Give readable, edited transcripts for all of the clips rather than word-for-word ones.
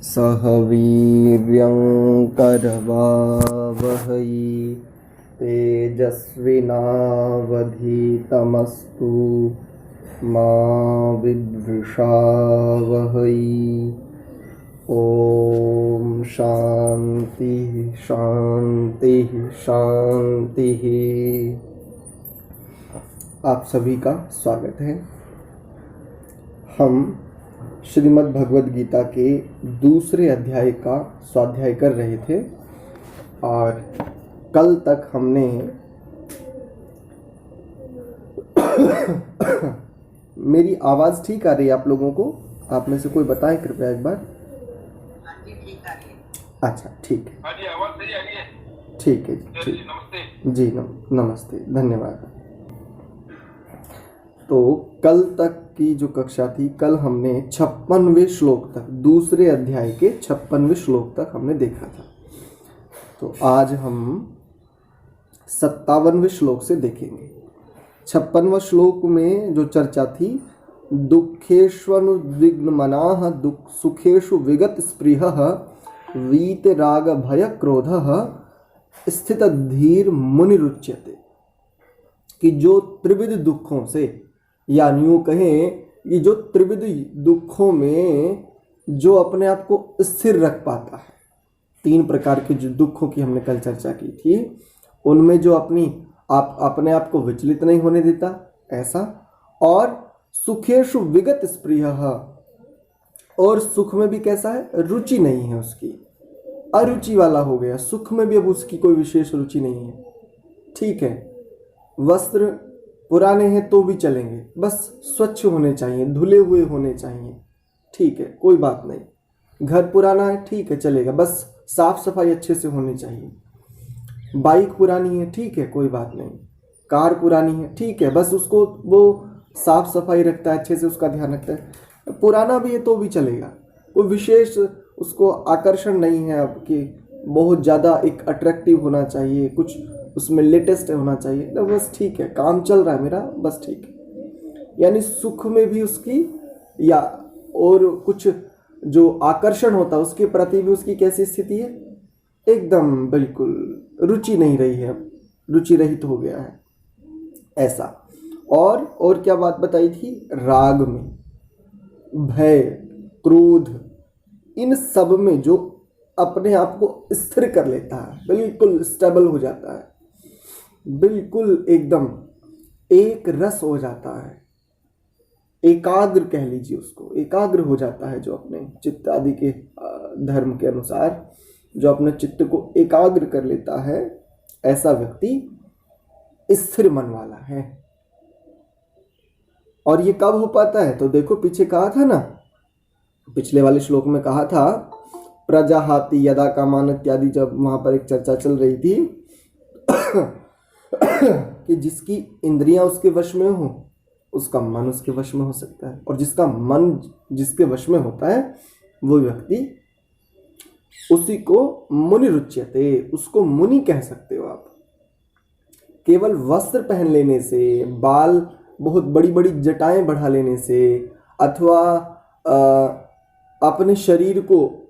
सह वीर्यं करवावहै तेजस्विनावधीतमस्तु मा विद्विषावहै। ओम शांति शांति शांति। आप सभी का स्वागत है। हम श्रीमद् भगवद गीता के दूसरे अध्याय का स्वाध्याय कर रहे थे और कल तक हमने मेरी आवाज़ ठीक आ रही है आप लोगों को? आप में से कोई बताएं कृपया एक बार। अच्छा ठीक है, आवाज सही आ रही है। ठीक है जी, ठीक। नमस्ते जी नमस्ते, धन्यवाद। तो कल तक की जो कक्षा थी, कल हमने 56वें श्लोक तक, दूसरे अध्याय के 56वें श्लोक तक हमने देखा था। तो आज हम 57वें श्लोक से देखेंगे। 56वां श्लोक में जो चर्चा थी, दुःखेष्वनुद्विग्नमनाः सुखेषु विगत स्पृहः वीतराग भय क्रोधः स्थितधीर मुनिरुच्यते। कि जो त्रिविध दुखों से, या यूँ कहें कि जो त्रिविध दुखों में जो अपने आप को स्थिर रख पाता है, तीन प्रकार के जो दुखों की हमने कल चर्चा की थी, उनमें जो अपने आप को विचलित नहीं होने देता ऐसा, और सुखेषु विगत स्पृहः, और सुख में भी कैसा है, रुचि नहीं है उसकी, अरुचि वाला हो गया, सुख में भी अब उसकी कोई विशेष रुचि नहीं है। ठीक है, वस्त्र पुराने हैं तो भी चलेंगे, बस स्वच्छ होने चाहिए, धुले हुए होने चाहिए, ठीक है, कोई बात नहीं। घर पुराना है, ठीक है, चलेगा, बस साफ सफाई अच्छे से होनी चाहिए। बाइक पुरानी है, ठीक है, कोई बात नहीं। कार पुरानी है, ठीक है, बस उसको वो साफ सफाई रखता है, अच्छे से उसका ध्यान रखता है। पुराना भी है तो भी चलेगा, कोई विशेष उसको आकर्षण नहीं है अब कि बहुत ज़्यादा एक अट्रैक्टिव होना चाहिए, कुछ उसमें लेटेस्ट होना चाहिए, तो बस ठीक है, काम चल रहा है मेरा, बस ठीक है। यानी सुख में भी उसकी, या और कुछ जो आकर्षण होता है उसके प्रति भी उसकी कैसी स्थिति है, एकदम बिल्कुल रुचि नहीं रही है, अब रुचि रहित हो गया है ऐसा। और क्या बात बताई थी, राग में, भय, क्रोध, इन सब में जो अपने आप को स्थिर कर लेता है, बिल्कुल स्टेबल हो जाता है, बिल्कुल एकदम एक रस हो जाता है, एकाग्र कह लीजिए उसको, एकाग्र हो जाता है, जो अपने चित्त आदि के धर्म के अनुसार जो अपने चित्त को एकाग्र कर लेता है, ऐसा व्यक्ति स्थिर मन वाला है। और ये कब हो पाता है, तो देखो पीछे कहा था ना, पिछले वाले श्लोक में कहा था, प्रजाहाति यदा कामान इत्यादि, जब वहां पर एक चर्चा चल रही थी कि जिसकी इंद्रियां उसके वश में हो, उसका मन उसके वश में हो सकता है, और जिसका मन जिसके वश में होता है वो व्यक्ति, उसी को मुनि रुच्यते, उसको मुनि कह सकते हो आप। केवल वस्त्र पहन लेने से, बाल बहुत बड़ी बड़ी जटाएं बढ़ा लेने से, अथवा अपने शरीर को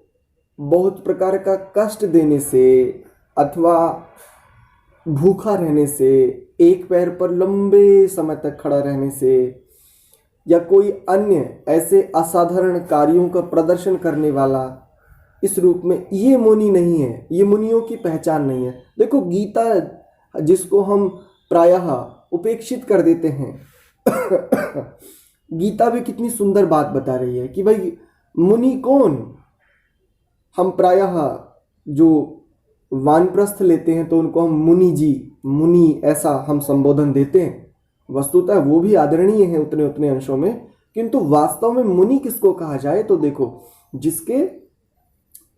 बहुत प्रकार का कष्ट देने से, अथवा भूखा रहने से, एक पैर पर लंबे समय तक खड़ा रहने से, या कोई अन्य ऐसे असाधारण कार्यों का प्रदर्शन करने वाला, इस रूप में ये मुनि नहीं है, ये मुनियों की पहचान नहीं है। देखो गीता जिसको हम प्रायः उपेक्षित कर देते हैं गीता भी कितनी सुंदर बात बता रही है कि भाई मुनि कौन। हम प्रायः जो वानप्रस्थ लेते हैं तो उनको हम मुनि जी, मुनि ऐसा हम संबोधन देते हैं, वस्तुतः वो भी आदरणीय है उतने उतने अंशों में, किंतु वास्तव में मुनि किसको कहा जाए, तो देखो जिसके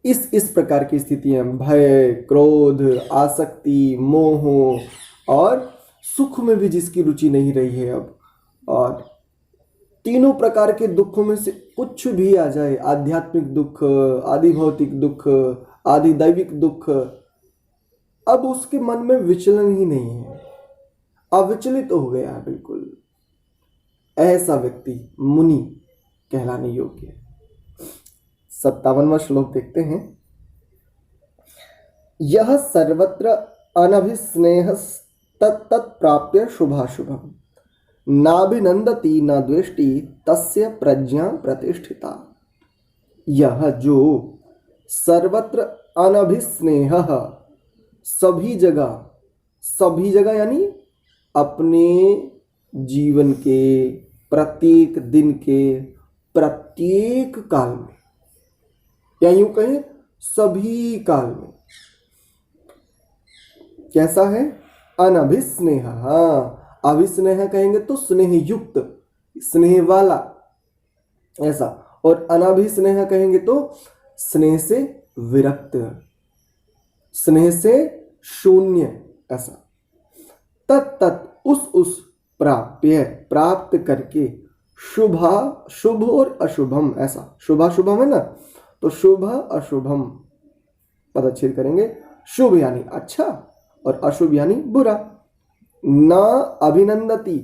इस प्रकार की स्थितियां, भय, क्रोध, आसक्ति, मोह, और सुख में भी जिसकी रुचि नहीं रही है अब, और तीनों प्रकार के दुखों में से कुछ भी आ जाए, आध्यात्मिक दुख, आदि भौतिक दुख, आदि दैविक दुख, अब उसके मन में विचलन ही नहीं है, अविचलित हो गया है बिल्कुल, ऐसा व्यक्ति मुनि कहलाने योग्य है। 57वां श्लोक देखते हैं। यह सर्वत्र अनभिस्नेह तत्प्राप्य शुभाशुभम नाभिनंदति न द्वेष्टि तस्य प्रज्ञा प्रतिष्ठिता। यह जो सर्वत्र अनभिस्नेह, सभी जगह यानी अपने जीवन के प्रत्येक दिन के प्रत्येक काल में, या यूं कहें सभी काल में कैसा है? अनभिस्नेह। हाँ, अभिस्नेह कहेंगे तो स्नेह युक्त, स्नेह वाला ऐसा, और अनाभिस्नेह कहेंगे तो स्नेह से विरक्त, स्नेह से शून्य ऐसा। तत् उस प्राप्य, प्राप्त करके, शुभ और अशुभम ऐसा, शुभाशुभम है ना, तो शुभ अशुभम पदच्छेद करेंगे। शुभ यानी अच्छा और अशुभ यानी बुरा। न अभिनंदति,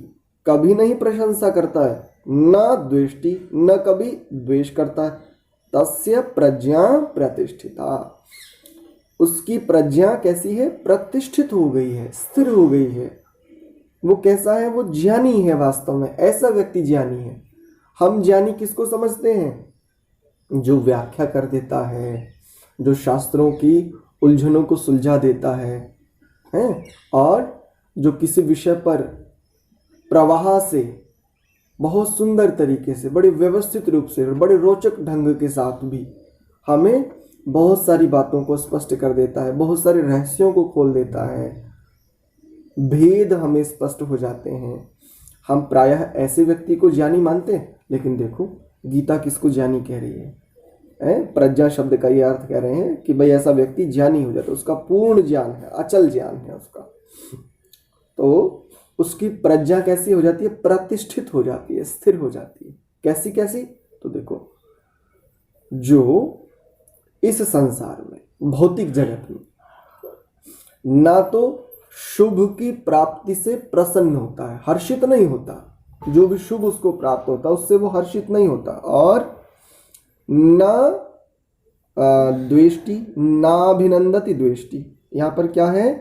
कभी नहीं प्रशंसा करता है, न द्वेष्टि, न कभी द्वेष करता है। तस्य प्रज्ञा प्रतिष्ठिता, उसकी प्रज्ञा कैसी है? प्रतिष्ठित हो गई है, स्थिर हो गई है। वो कैसा है? वो ज्ञानी है, वास्तव में ऐसा व्यक्ति ज्ञानी है। हम ज्ञानी किसको समझते हैं? जो व्याख्या कर देता है, जो शास्त्रों की उलझनों को सुलझा देता है, और जो किसी विषय पर प्रवाह से बहुत सुंदर तरीके से, बड़े व्यवस्थित रूप से, बड़े रोचक ढंग के साथ भी हमें बहुत सारी बातों को स्पष्ट कर देता है, बहुत सारे रहस्यों को खोल देता है, भेद हमें स्पष्ट हो जाते हैं। हम प्रायः ऐसे व्यक्ति को ज्ञानी मानते हैं, लेकिन देखो गीता किसको ज्ञानी कह रही है? प्रज्ञा शब्द का ये अर्थ कह रहे हैं कि भाई ऐसा व्यक्ति ज्ञानी हो जाता है, उसका पूर्ण ज्ञान है, अचल ज्ञान है उसका, तो उसकी प्रज्ञा कैसी हो जाती है? प्रतिष्ठित हो जाती है, स्थिर हो जाती है। कैसी कैसी? तो देखो, जो इस संसार में, भौतिक जगत में ना तो शुभ की प्राप्ति से प्रसन्न होता है, हर्षित नहीं होता, जो भी शुभ उसको प्राप्त होता है उससे वो हर्षित नहीं होता, और न द्वेष्टि, नाभिनंदति द्वेष्टि। यहाँ पर क्या है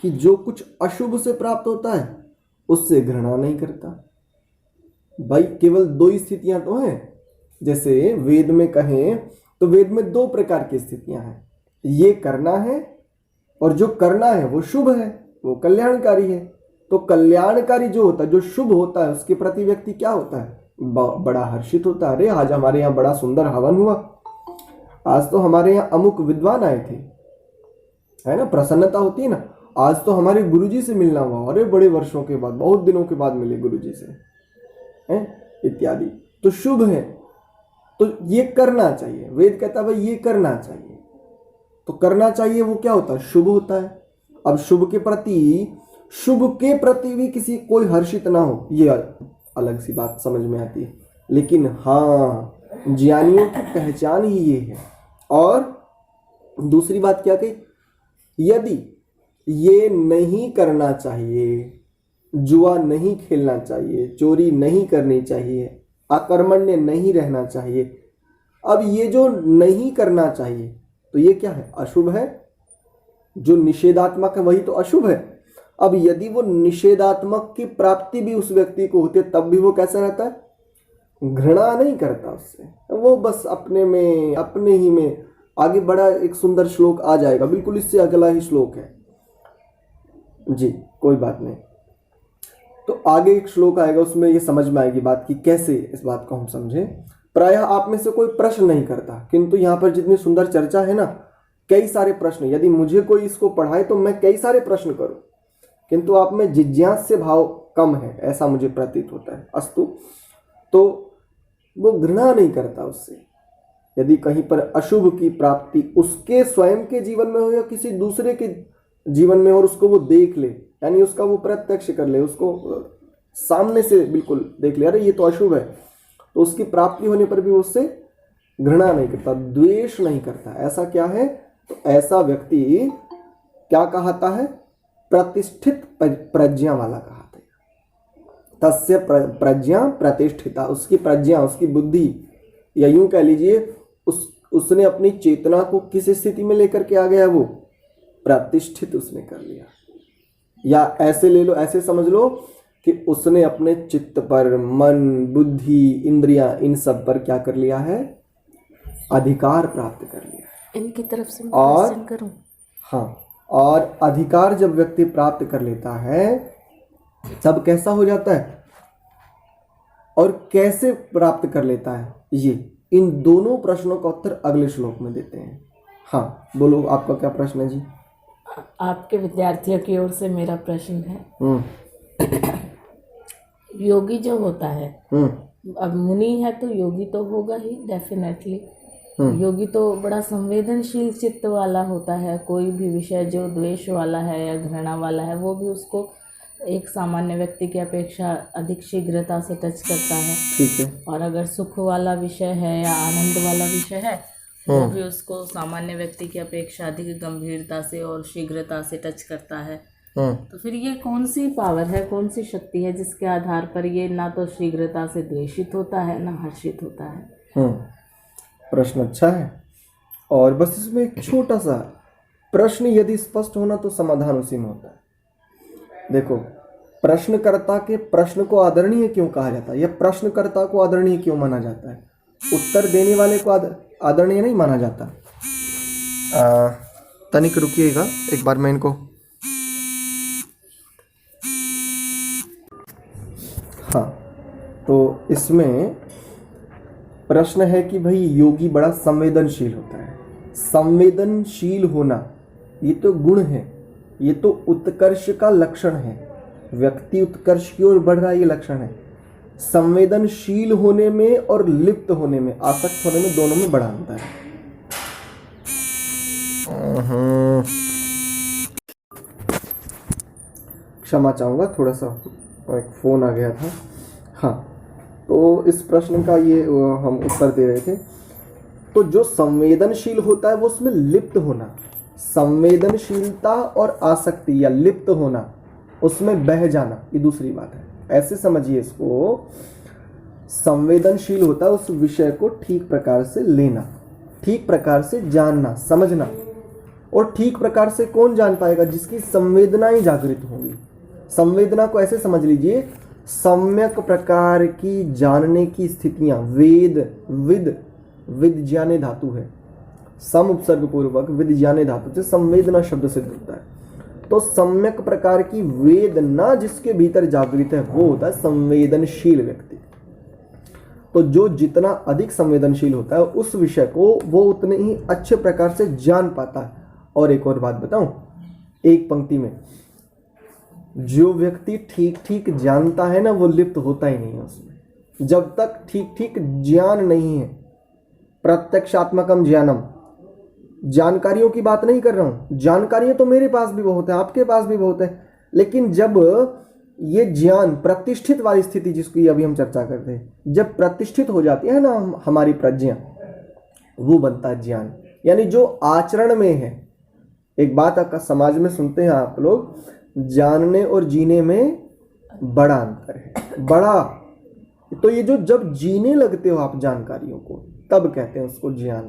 कि जो कुछ अशुभ से प्राप्त होता है उससे घृणा नहीं करता। भाई केवल दो ही स्थितियां तो हैं, जैसे वेद में कहें तो वेद में दो प्रकार की स्थितियां हैं, ये करना है और जो करना है वो शुभ है, वो कल्याणकारी है। तो कल्याणकारी जो होता है, जो शुभ होता है, उसके प्रति व्यक्ति क्या होता है? बड़ा हर्षित होता है। अरे आज हमारे यहाँ बड़ा सुंदर हवन हुआ, आज तो हमारे यहाँ अमुक विद्वान आए थे, है ना, प्रसन्नता होती है ना। आज तो हमारे गुरुजी से मिलना हुआ, अरे बड़े वर्षों के बाद, बहुत दिनों के बाद मिले गुरुजी से, हैं, इत्यादि। तो शुभ है, तो ये करना चाहिए। वेद कहता है भाई ये करना चाहिए, तो करना चाहिए वो क्या होता है? शुभ होता है। अब शुभ के प्रति भी किसी कोई हर्षित ना हो, ये अलग सी बात समझ में आती है। लेकिन हाँ, ज्ञानियों की पहचान ही ये है। और दूसरी बात क्या कही? यदि ये नहीं करना चाहिए, जुआ नहीं खेलना चाहिए, चोरी नहीं करनी चाहिए, अकर्मण्य नहीं रहना चाहिए, अब ये जो नहीं करना चाहिए तो ये क्या है? अशुभ है। जो निषेधात्मक है वही तो अशुभ है। अब यदि वो निषेधात्मक की प्राप्ति भी उस व्यक्ति को होती है, तब भी वो कैसा रहता है? घृणा नहीं करता उससे, वो बस अपने में, अपने ही में। आगे बड़ा एक सुंदर श्लोक आ जाएगा, बिल्कुल इससे अगला ही श्लोक है जी, कोई बात नहीं। तो आगे एक श्लोक आएगा, उसमें ये समझ में आएगी बात कि कैसे इस बात को हम समझें। प्रायः आप में से कोई प्रश्न नहीं करता, किंतु यहाँ पर जितनी सुंदर चर्चा है ना, कई सारे प्रश्न, यदि मुझे कोई इसको पढ़ाए तो मैं कई सारे प्रश्न करूं, किंतु आप में जिज्ञास्य भाव कम है, ऐसा मुझे प्रतीत होता है। अस्तु, तो वो घृणा नहीं करता उससे। यदि कहीं पर अशुभ की प्राप्ति उसके स्वयं के जीवन में हो या किसी दूसरे के जीवन में हो, और उसको वो देख ले, यानी उसका वो प्रत्यक्ष कर ले, उसको सामने से बिल्कुल देख ले, अरे ये तो अशुभ है, तो उसकी प्राप्ति होने पर भी उससे घृणा नहीं करता, द्वेष नहीं करता। ऐसा क्या है? तो ऐसा व्यक्ति क्या कहता है? प्रतिष्ठित प्रज्ञा वाला कहते हैं। तस्य प्रज्ञा प्रतिष्ठिता, उसकी प्रज्ञा, उसकी बुद्धि, या यूं कह लीजिए उसने अपनी चेतना को किस स्थिति में लेकर के आ गया, वो प्रतिष्ठित उसने कर लिया। या ऐसे ले लो, ऐसे समझ लो कि उसने अपने चित्त पर, मन, बुद्धि, इंद्रियां, इन सब पर क्या कर लिया है, अधिकार प्राप्त कर लिया है। इनकी तरफ से मैं और क्वेश्चन करूं? हाँ, और अधिकार जब व्यक्ति प्राप्त कर लेता है तब कैसा हो जाता है और कैसे प्राप्त कर लेता है, ये इन दोनों प्रश्नों का उत्तर अगले श्लोक में देते हैं। हाँ बोलो, आपका क्या प्रश्न है जी? आपके विद्यार्थियों की ओर से मेरा प्रश्न है, हम्म योगी जो होता है, हम्म अब मुनि है तो योगी तो होगा ही डेफिनेटली। योगी तो बड़ा संवेदनशील चित्त वाला होता है, कोई भी विषय जो द्वेष वाला है या घृणा वाला है वो भी उसको एक सामान्य व्यक्ति की अपेक्षा अधिक शीघ्रता से टच करता है। ठीक है। और अगर सुख वाला विषय है या आनंद वाला विषय है वो भी उसको सामान्य व्यक्ति की अपेक्षा अधिक गंभीरता से और शीघ्रता से टच करता है। तो फिर ये कौन सी पावर है, कौन सी शक्ति है जिसके आधार पर ये ना तो शीघ्रता से द्वेषित होता है ना हर्षित होता है? प्रश्न अच्छा है, और बस इसमें एक छोटा सा प्रश्न यदि स्पष्ट होना तो समाधान उसी में होता है। देखो, प्रश्नकर्ता के प्रश्न को आदरणीय क्यों कहा जाता है, या प्रश्नकर्ता को आदरणीय क्यों माना जाता है? उत्तर देने वाले को आदरणीय नहीं माना जाता। तनिक रुकिएगा, एक बार मैं इनको, हाँ, तो इसमें प्रश्न है कि भाई योगी बड़ा संवेदनशील होता है। संवेदनशील होना ये तो गुण है, ये तो उत्कर्ष का लक्षण है, व्यक्ति उत्कर्ष की ओर बढ़ रहा है, ये लक्षण है। संवेदनशील होने में और लिप्त होने में, आसक्त होने में, दोनों में बड़ा अंतर है। क्षमा चाहूँगा, थोड़ा सा एक फ़ोन आ गया था। हाँ, तो इस प्रश्न का ये हम उत्तर दे रहे थे। तो जो संवेदनशील होता है वो उसमें लिप्त होना, संवेदनशीलता और आसक्ति या लिप्त होना, उसमें बह जाना, ये दूसरी बात है। ऐसे समझिए इसको, संवेदनशील होता है उस विषय को ठीक प्रकार से लेना, ठीक प्रकार से जानना, समझना। और ठीक प्रकार से कौन जान पाएगा? जिसकी संवेदनाएं जागृत होंगी। संवेदना को ऐसे समझ लीजिए, सम्यक प्रकार की जानने की स्थितियां, विद ज्ञाने धातु है, सम उपसर्ग पूर्वक विद ज्ञाने धातु से संवेदना शब्द सिद्ध होता है। तो सम्यक प्रकार की वेदना जिसके भीतर जागृत है वो होता है संवेदनशील व्यक्ति। तो जो जितना अधिक संवेदनशील होता है उस विषय को वो उतने ही अच्छे प्रकार से जान पाता है। और एक और बात बताऊं, एक पंक्ति में, जो व्यक्ति ठीक ठीक जानता है ना वो लिप्त होता ही नहीं है उसमें, जब तक ठीक ठीक ज्ञान नहीं है। प्रत्यक्षात्मकम ज्ञानम, जानकारियों की बात नहीं कर रहा हूं, जानकारियां तो मेरे पास भी बहुत है, आपके पास भी बहुत है, लेकिन जब ये ज्ञान प्रतिष्ठित वाली स्थिति जिसकी अभी हम चर्चा करते हैं, जब प्रतिष्ठित हो जाती है ना हमारी प्रज्ञा, वो बनता है ज्ञान। यानी जो आचरण में है। एक बात आपका समाज में सुनते हैं आप लोग, जानने और जीने में बड़ा अंतर है, बड़ा। तो ये जो जब जीने लगते हो आप जानकारियों को, तब कहते हैं उसको ज्ञान।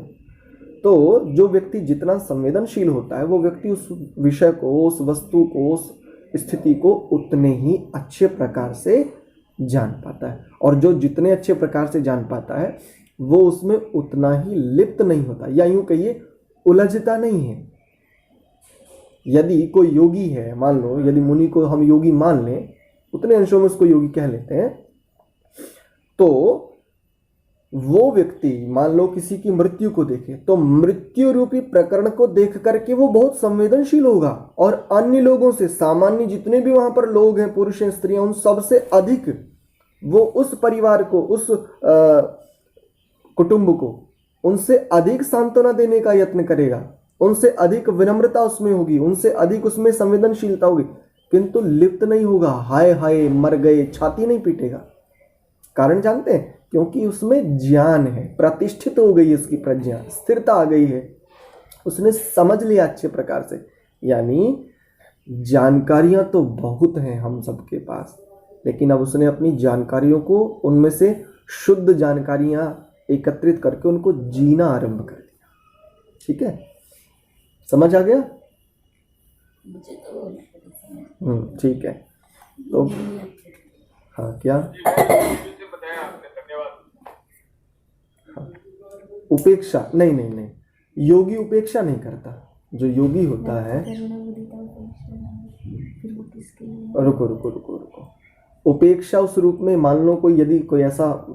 तो जो व्यक्ति जितना संवेदनशील होता है वो व्यक्ति उस विषय को, उस वस्तु को, उस स्थिति को उतने ही अच्छे प्रकार से जान पाता है। और जो जितने अच्छे प्रकार से जान पाता है वो उसमें उतना ही लिप्त नहीं होता, या यूं कहिए उलझता नहीं है। यदि कोई योगी है, मान लो यदि मुनि को हम योगी मान लें, उतने अंशों में उसको योगी कह लेते हैं, तो वो व्यक्ति मान लो किसी की मृत्यु को देखे तो मृत्यु रूपी प्रकरण को देख करके वो बहुत संवेदनशील होगा, और अन्य लोगों से, सामान्य जितने भी वहां पर लोग हैं, पुरुष हैं, स्त्रियां, उन सबसे अधिक वो उस परिवार को, उस कुटुंब को उनसे अधिक सांत्वना देने का यत्न करेगा, उनसे अधिक विनम्रता उसमें होगी, उनसे अधिक उसमें संवेदनशीलता होगी, किंतु लिप्त नहीं होगा। हाय हाय मर गए, छाती नहीं पीटेगा। कारण जानते हैं? क्योंकि उसमें ज्ञान है, प्रतिष्ठित हो गई उसकी प्रज्ञा, स्थिरता आ गई है, उसने समझ लिया अच्छे प्रकार से। यानी जानकारियां तो बहुत हैं हम सबके पास, लेकिन अब उसने अपनी जानकारियों को, उनमें से शुद्ध जानकारियां एकत्रित करके उनको जीना आरंभ कर दिया। ठीक है, समझ आ गया? मुझे तो ठीक है। तो हाँ, क्या? हाँ, उपेक्षा नहीं नहीं नहीं, योगी उपेक्षा नहीं करता। जो योगी होता है, रुको रुको रुको रुको, उपेक्षा उस रूप में, मान लो कोई यदि कोई ऐसा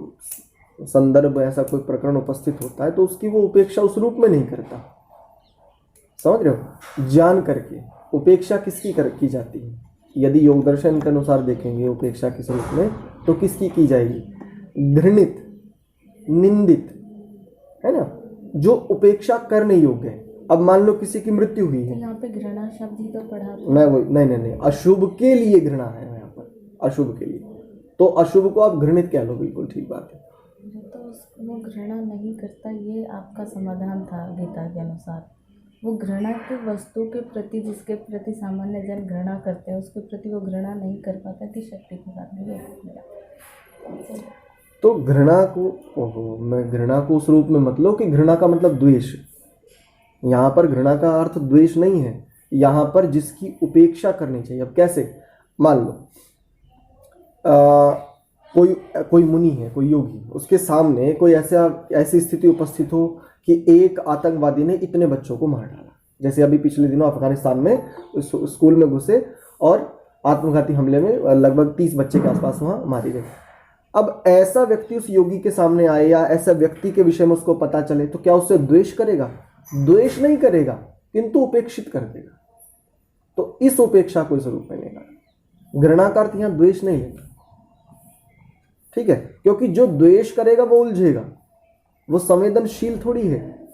संदर्भ, ऐसा कोई प्रकरण उपस्थित होता है तो उसकी वो उपेक्षा उस रूप में नहीं करता। समझ रहे हो? जान करके उपेक्षा किसकी की जाती है? यदि योग दर्शन के अनुसार देखेंगे उपेक्षा किस रूप में, तो किसकी की जाएगी? घृणित, निंदित, है ना, जो उपेक्षा करने योग्य है। अब मान लो किसी की मृत्यु हुई है, यहाँ पे घृणा शब्द ही तो पढ़ा। मैं वही, नहीं नहीं नहीं, अशुभ के लिए घृणा है यहाँ पर, अशुभ के लिए। तो अशुभ को आप घृणित कह लो, बिल्कुल ठीक बात है। तो वो घृणा नहीं करता, ये आपका समाधान था गीता के अनुसार। वो घृणा की वस्तु के प्रति, जिसके प्रति सामान्य जन घृणा करते हैं, उसके प्रति वो घृणा नहीं कर पाता कि शक्ति की बात नहीं है। तो घृणा को, ओहो, मैं घृणा को उस रूप में मत लो कि घृणा का मतलब द्वेष। यहाँ पर घृणा का अर्थ द्वेष नहीं है, यहाँ पर जिसकी उपेक्षा करनी चाहिए। अब कैसे? मान लो कोई मुनि है, कोई योगी, उसके सामने कोई ऐसी स्थिति उपस्थित हो कि एक आतंकवादी ने इतने बच्चों को मार डाला। जैसे अभी पिछले दिनों अफगानिस्तान में स्कूल में घुसे और आत्मघाती हमले में लगभग 30 बच्चे के आसपास वहाँ मारे गए। अब ऐसा व्यक्ति उस योगी के सामने आए या ऐसा व्यक्ति के विषय में उसको पता चले तो क्या उससे द्वेष करेगा? द्वेष नहीं करेगा, किंतु उपेक्षित कर देगा। तो इस उपेक्षा को इस रूप में लेगा। घृणा का अर्थ यहाँ द्वेष नहीं लेगा, ठीक है? क्योंकि जो द्वेष करेगा वो उलझेगा, वो संवेदनशील थोड़ी है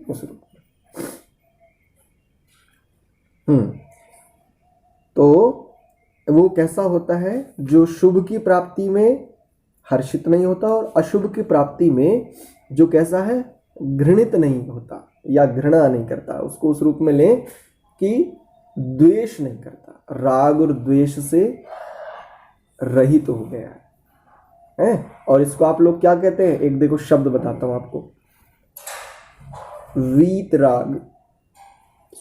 उस रूप में। तो वो कैसा होता है? जो शुभ की प्राप्ति में हर्षित नहीं होता और अशुभ की प्राप्ति में जो कैसा है? घृणित नहीं होता या घृणा नहीं करता। उसको उस रूप में लें कि द्वेष नहीं करता, राग और द्वेष से रहित हो गया है। और इसको आप लोग क्या कहते हैं? एक देखो शब्द बताता हूं आपको, वीतराग।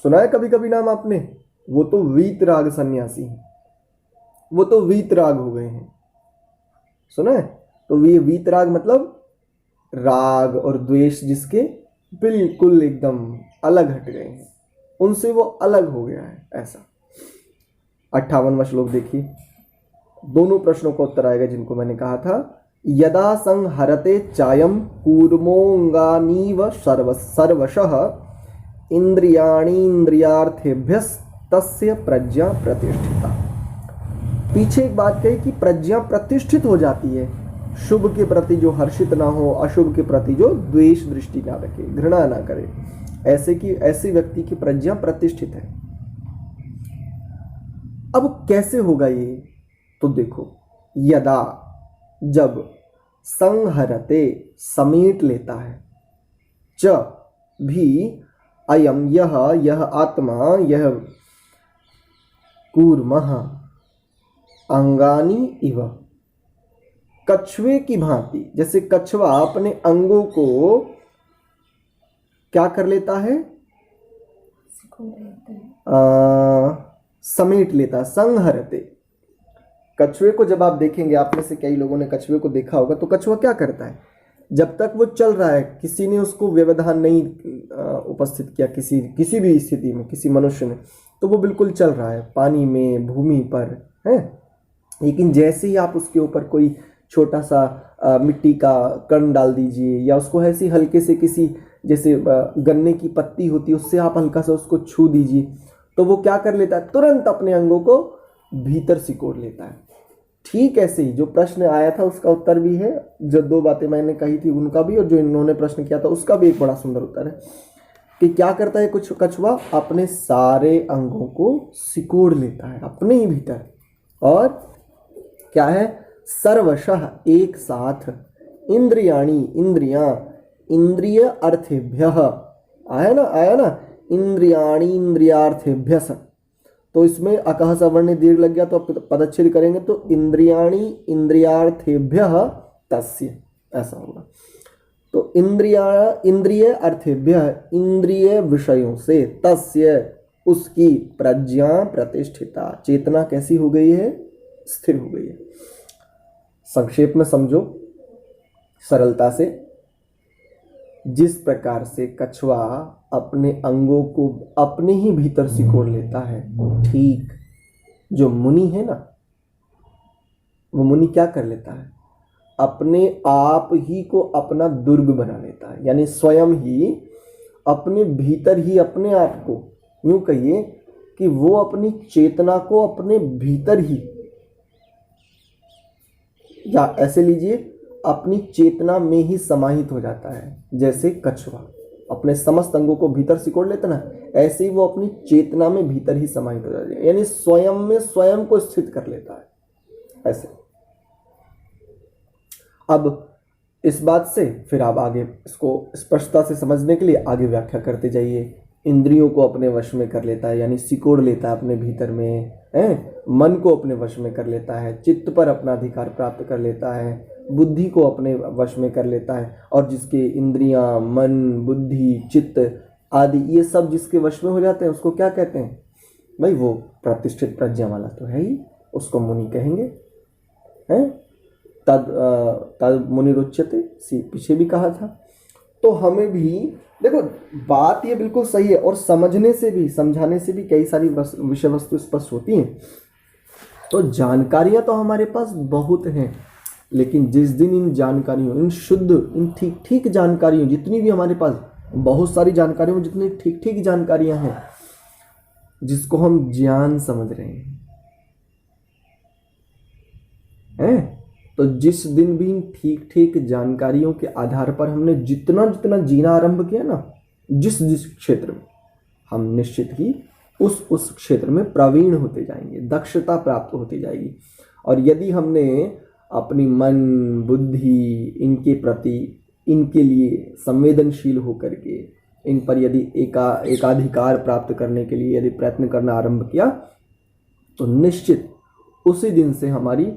सुना है कभी कभी नाम आपने? वो तो वीतराग सन्यासी हैं, वो तो वीतराग हो गए हैं। सुना है? तो ये वीतराग मतलब राग और द्वेष जिसके बिल्कुल एकदम अलग हट गए हैं, उनसे वो अलग हो गया है, ऐसा। 58वां श्लोक देखिए, दोनों प्रश्नों का उत्तर आएगा जिनको मैंने कहा था। यदा संहरते चायम कूर्मोंगानीव सर्वशः इंद्रियाणीन्द्रियार्थेभ्यस्तस्य प्रज्ञा प्रतिष्ठिता। पीछे एक बात कही कि प्रज्ञा प्रतिष्ठित हो जाती है, शुभ के प्रति जो हर्षित ना हो, अशुभ के प्रति जो द्वेष दृष्टि ना रखे, घृणा ना करे, ऐसे व्यक्ति की प्रज्ञा प्रतिष्ठित है। अब कैसे होगा ये? तो देखो, यदा, जब, संहरते, समेट लेता है, च, भी, अयम, यह आत्मा, यह कूर्मः, अंगानी इव, कछुए की भांति। जैसे कछुआ अपने अंगों को क्या कर लेता है? समेट लेता, संहरते। कछुए को जब आप देखेंगे, आप में से कई लोगों ने कछुए को देखा होगा, तो कछुआ क्या करता है? जब तक वो चल रहा है, किसी ने उसको व्यवधान नहीं उपस्थित किया, किसी भी स्थिति में किसी मनुष्य ने, तो वो बिल्कुल चल रहा है पानी में, भूमि पर, है। लेकिन जैसे ही आप उसके ऊपर कोई छोटा सा मिट्टी का कण डाल दीजिए, या उसको ऐसी हल्के से किसी, जैसे गन्ने की पत्ती होती है, उससे आप हल्का सा उसको छू दीजिए, तो वो क्या कर लेता है? तुरंत अपने अंगों को भीतर सिकोड़ लेता है। ठीक ऐसे ही जो प्रश्न आया था उसका उत्तर भी है, जो दो बातें मैंने कही थी उनका भी, और जो इन्होंने प्रश्न किया था उसका भी एक बड़ा सुंदर उत्तर है कि क्या करता है कुछ कछुआ? अपने सारे अंगों को सिकोड़ लेता है अपने ही भीतर, और क्या है? सर्वशः, एक साथ, इंद्रियाणी, इंद्रियां, इंद्रिय अर्थेभ्यः, आया ना, इंद्रियाणी इंद्रियार्थेभ्यः। तो इसमें अकह सवर्ण दीर्घ लग गया, तो पदच्छेद करेंगे तो इंद्रियाणी इंद्रियार्थेभ्यः तस्य, ऐसा होगा। तो इंद्रिय अर्थेभ्य इंद्रिय विषयों से तस्य उसकी प्रज्ञा प्रतिष्ठिता, चेतना कैसी हो गई है, स्थिर हो गई है। संक्षेप में समझो सरलता से, जिस प्रकार से कछुआ अपने अंगों को अपने ही भीतर सिकोड़ लेता है, ठीक जो मुनि है ना, वो मुनि क्या कर लेता है, अपने आप ही को अपना दुर्ग बना लेता है, यानी स्वयं ही अपने भीतर ही अपने आप को, यूं कहिए कि वो अपनी चेतना को अपने भीतर ही, या ऐसे लीजिए अपनी चेतना में ही समाहित हो जाता है। जैसे कछुआ अपने समस्त अंगों को भीतर सिकोड़ लेता ना, ऐसे ही वो अपनी चेतना में भीतर ही समाहित हो जाता है, यानी स्वयं में स्वयं को स्थित कर लेता है ऐसे। अब इस बात से फिर आप आगे इसको स्पष्टता से समझने के लिए आगे व्याख्या करते जाइए। इंद्रियों को अपने वश में कर लेता है, यानी सिकोड़ लेता है अपने भीतर में, मन को अपने वश में कर लेता है, चित्त पर अपना अधिकार प्राप्त कर लेता है, बुद्धि को अपने वश में कर लेता है, और जिसके इंद्रियां, मन, बुद्धि, चित्त आदि ये सब जिसके वश में हो जाते हैं उसको क्या कहते हैं भाई, वो प्रतिष्ठित प्रज्ञा वाला तो है ही, उसको मुनि कहेंगे। हैं तद मुनिरुच्यते, पीछे भी कहा था। तो हमें भी देखो बात ये बिल्कुल सही है, और समझने से भी समझाने से भी कई सारी विषय वस्तु स्पष्ट होती हैं। तो जानकारियां तो हमारे पास बहुत हैं, लेकिन जिस दिन इन जानकारियों, इन शुद्ध, इन ठीक ठीक जानकारियों, जितनी भी हमारे पास बहुत सारी जानकारियों में जितनी ठीक ठीक जानकारियां हैं जिसको हम ज्ञान समझ रहे हैं, तो जिस दिन भी ठीक ठीक जानकारियों के आधार पर हमने जितना जितना जीना आरंभ किया ना, जिस जिस क्षेत्र में, हम निश्चित ही उस क्षेत्र में प्रवीण होते जाएंगे, दक्षता प्राप्त होती जाएगी। और यदि हमने अपनी मन, बुद्धि इनके प्रति, इनके लिए संवेदनशील होकर के इन पर यदि एकाधिकार प्राप्त करने के लिए यदि प्रयत्न करना आरंभ किया, तो निश्चित उसी दिन से हमारी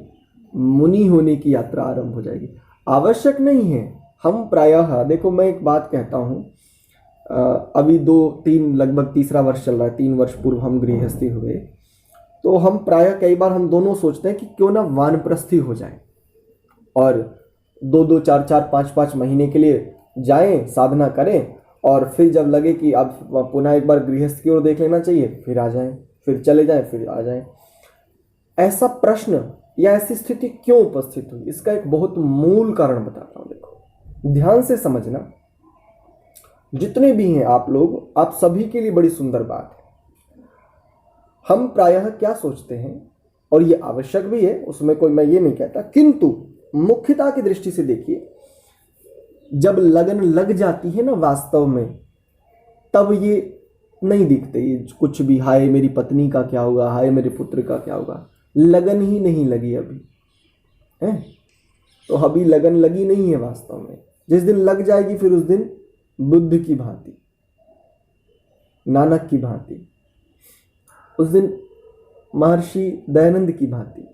मुनि होने की यात्रा आरंभ हो जाएगी। आवश्यक नहीं है हम प्रायः, देखो मैं एक बात कहता हूँ, अभी 2-3 लगभग तीसरा वर्ष चल रहा है, 3 वर्ष पूर्व हम गृहस्थी हुए, तो हम प्रायः कई बार हम दोनों सोचते हैं कि क्यों ना वानप्रस्थी हो जाए और 2-2, 4-4, 5-5 महीने के लिए जाएं, साधना करें, और फिर जब लगे कि अब पुनः एक बार गृहस्थ की ओर देख लेना चाहिए, फिर आ जाएं, फिर चले जाएं, फिर आ जाएं। ऐसा प्रश्न या ऐसी स्थिति क्यों उपस्थित हुई, इसका एक बहुत मूल कारण बताता हूं। देखो ध्यान से समझना, जितने भी हैं आप लोग, आप सभी के लिए बड़ी सुंदर बात है। हम प्रायः क्या सोचते हैं, और ये आवश्यक भी है, उसमें कोई मैं ये नहीं कहता, किंतु मुख्यता की दृष्टि से देखिए, जब लगन लग जाती है ना वास्तव में, तब ये नहीं दिखते ये कुछ भी, हाय मेरी पत्नी का क्या होगा, हाय मेरे पुत्र का क्या होगा, लगन ही नहीं लगी अभी है, तो अभी लगन लगी नहीं है वास्तव में। जिस दिन लग जाएगी फिर उस दिन बुद्ध की भांति, नानक की भांति, उस दिन महर्षि दयानंद की भांति,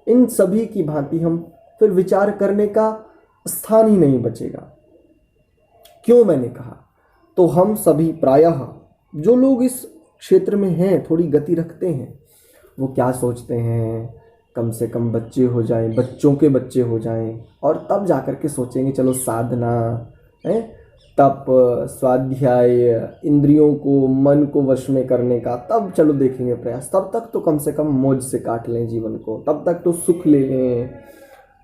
इन सभी की भांति हम फिर विचार करने का स्थान ही नहीं बचेगा। क्यों मैंने कहा, तो हम सभी प्रायः जो लोग इस क्षेत्र में हैं, थोड़ी गति रखते हैं, वो क्या सोचते हैं, कम से कम बच्चे हो जाएं, बच्चों के बच्चे हो जाएं, और तब जाकर के सोचेंगे चलो साधना है, तप, स्वाध्याय, इंद्रियों को, मन को वश में करने का, तब चलो देखेंगे प्रयास। तब तक तो कम से कम मौज से काट लें जीवन को, तब तक तो सुख ले लें,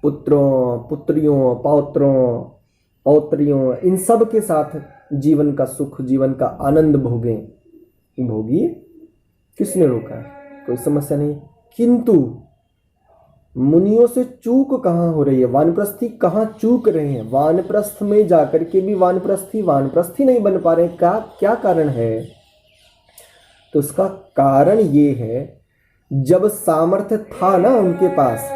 पुत्रों, पुत्रियों, पौत्रियों, इन सब के साथ जीवन का सुख, जीवन का आनंद भोगें। भोगिए, किसने रोका है, कोई समस्या नहीं। किंतु मुनियों से चूक कहाँ हो रही है, वानप्रस्थी कहाँ चूक रहे हैं, वानप्रस्थ में जाकर के भी वानप्रस्थी नहीं बन पा रहे। क्या कारण है, तो उसका कारण ये है, जब सामर्थ्य था ना उनके पास